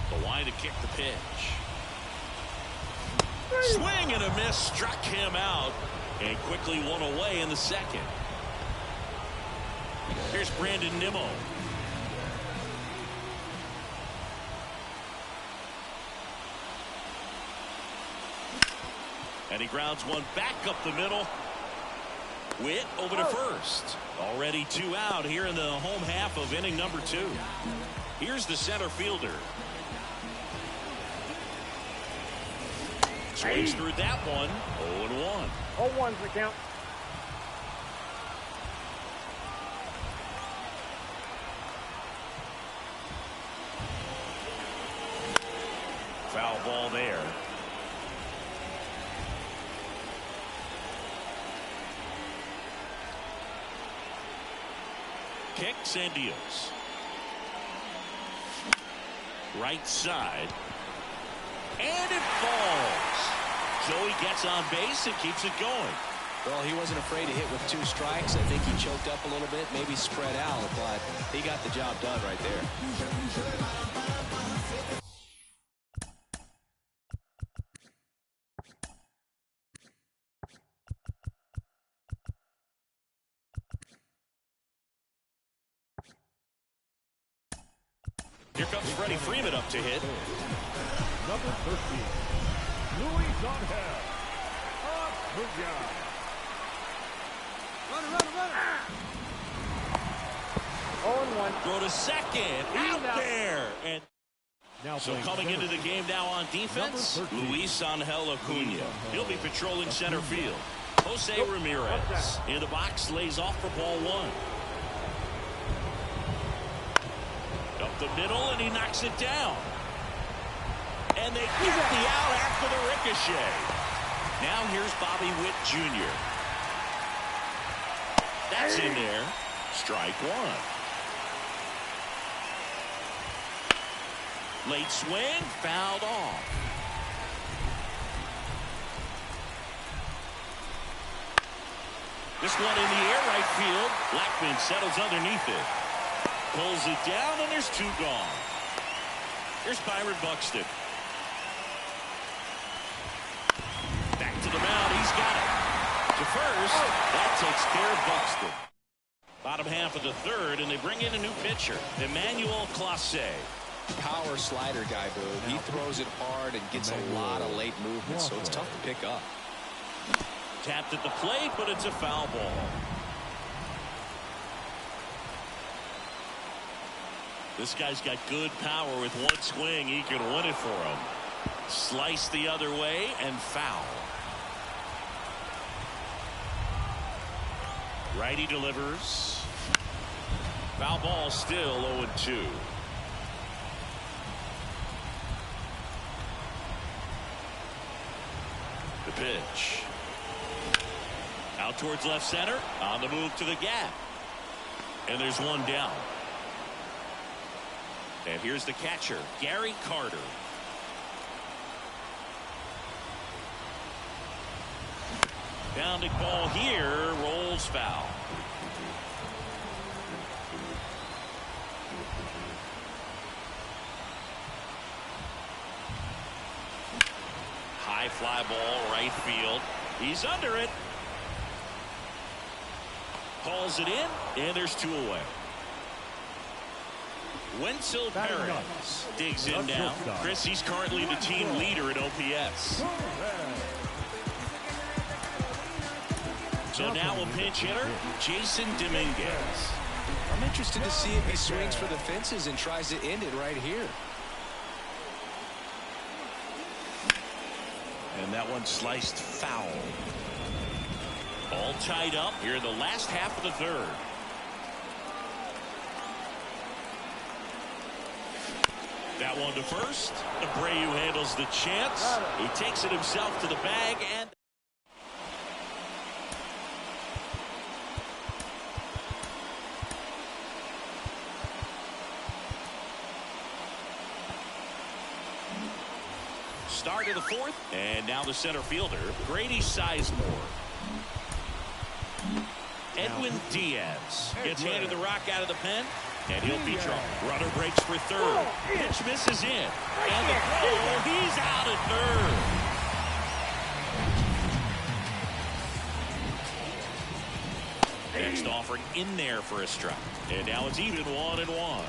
The line to kick the pitch. Swing and a miss. Struck him out. And quickly one away in the second. Here's Brandon Nimmo. And he grounds one back up the middle. Witt over to first. Already 2 out here in the home half of inning number 2. Here's the center fielder. Swings through that one. 0-1. 0-1's the count. Foul ball there. Kicks and deals. Right side. And it falls. Joey gets on base and keeps it going. Well, he wasn't afraid to hit with 2 strikes. I think he choked up a little bit, maybe spread out, but he got the job done right there. Here comes Freddie Freeman up to hit. Number 13, Luis Angel Acuña. Runner. 0-1. Throw to second. Out there. And Now so coming into the game now on defense, Luis Angel Acuña. He'll be patrolling center field. Jose Ramirez in the box, lays off for ball 1. Up the middle, and he knocks it down. And they get the out after the ricochet. Now here's Bobby Witt Jr. That's in there. Strike 1. Late swing, fouled off. This one in the air, right field. Blackman settles underneath it. Pulls it down, and there's 2 gone. Here's Byron Buxton. Back to the mound. He's got it. To first. That takes care of Buxton. Bottom half of the 3rd, and they bring in a new pitcher, Emmanuel Clase. Power slider guy, Boog. He throws it hard and gets a lot of late movement, so it's tough to pick up. Tapped at the plate, but it's a foul ball. This guy's got good power. With one swing, he can win it for him. Slice the other way and foul. Righty delivers. Foul ball, still 0-2. The pitch. Out towards left center. On the move to the gap. And there's one down. And here's the catcher, Gary Carter. Pounding ball here, rolls foul. High fly ball, right field. He's under it. Calls it in, and there's 2 away. Wenzel Perez digs in now. Chris, he's currently the team leader in OPS. So now a pinch hitter, Jason Dominguez. I'm interested to see if he swings for the fences and tries to end it right here. And that one sliced foul. All tied up here in the last half of the third. That one to first. Abreu handles the chance. He takes it himself to the bag and start of the fourth. And now the center fielder, Grady Sizemore. Edwin Diaz gets handed the rock out of the pen, and he'll be drawn. Runner breaks for third. Pitch misses in. And the he's out at third. Next offering in there for a strike. And now it's even 1-1.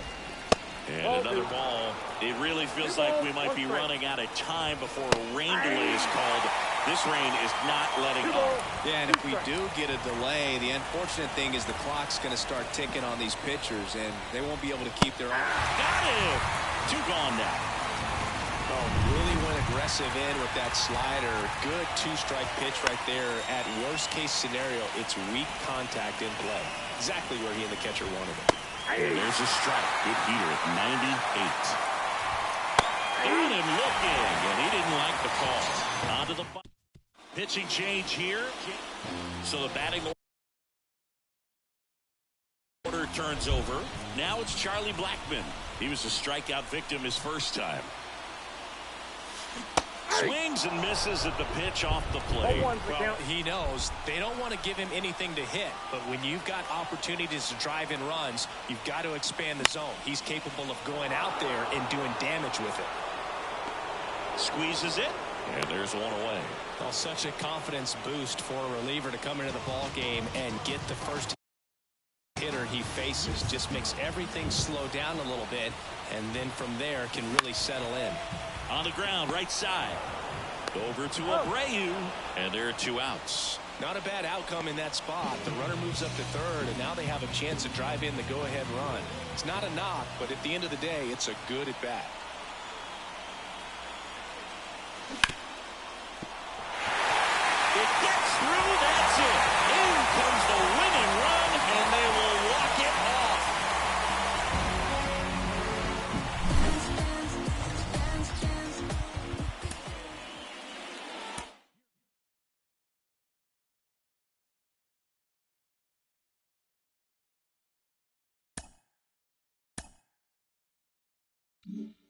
And another ball. It really feels like we might be running out of time before a rain delay is called. This rain is not letting up. Yeah, and if we do get a delay, the unfortunate thing is the clock's going to start ticking on these pitchers, and they won't be able to keep their own. Got it. 2 gone now. Oh, really went aggressive in with that slider. Good 2-strike pitch right there. At worst case scenario, it's weak contact in play. Exactly where he and the catcher wanted it. And there's a strike. Good heater at 98. Got him looking, and he didn't like the call. On to the pitching change here. So the batting order turns over. Now it's Charlie Blackmon. He was a strikeout victim his first time. Swings and misses at the pitch off the plate. Well, he knows they don't want to give him anything to hit, but when you've got opportunities to drive in runs, you've got to expand the zone. He's capable of going out there and doing damage with it. Squeezes it, and there's one away. Well, such a confidence boost for a reliever to come into the ball game and get the first hitter he faces. Just makes everything slow down a little bit, and then from there can really settle in. On the ground, right side. Over to Abreu, and there are 2 outs. Not a bad outcome in that spot. The runner moves up to third, and now they have a chance to drive in the go-ahead run. It's not a knock, but at the end of the day, it's a good at-bat. It gets through, that's it. In comes the winning run, and they will walk it off. Mm-hmm.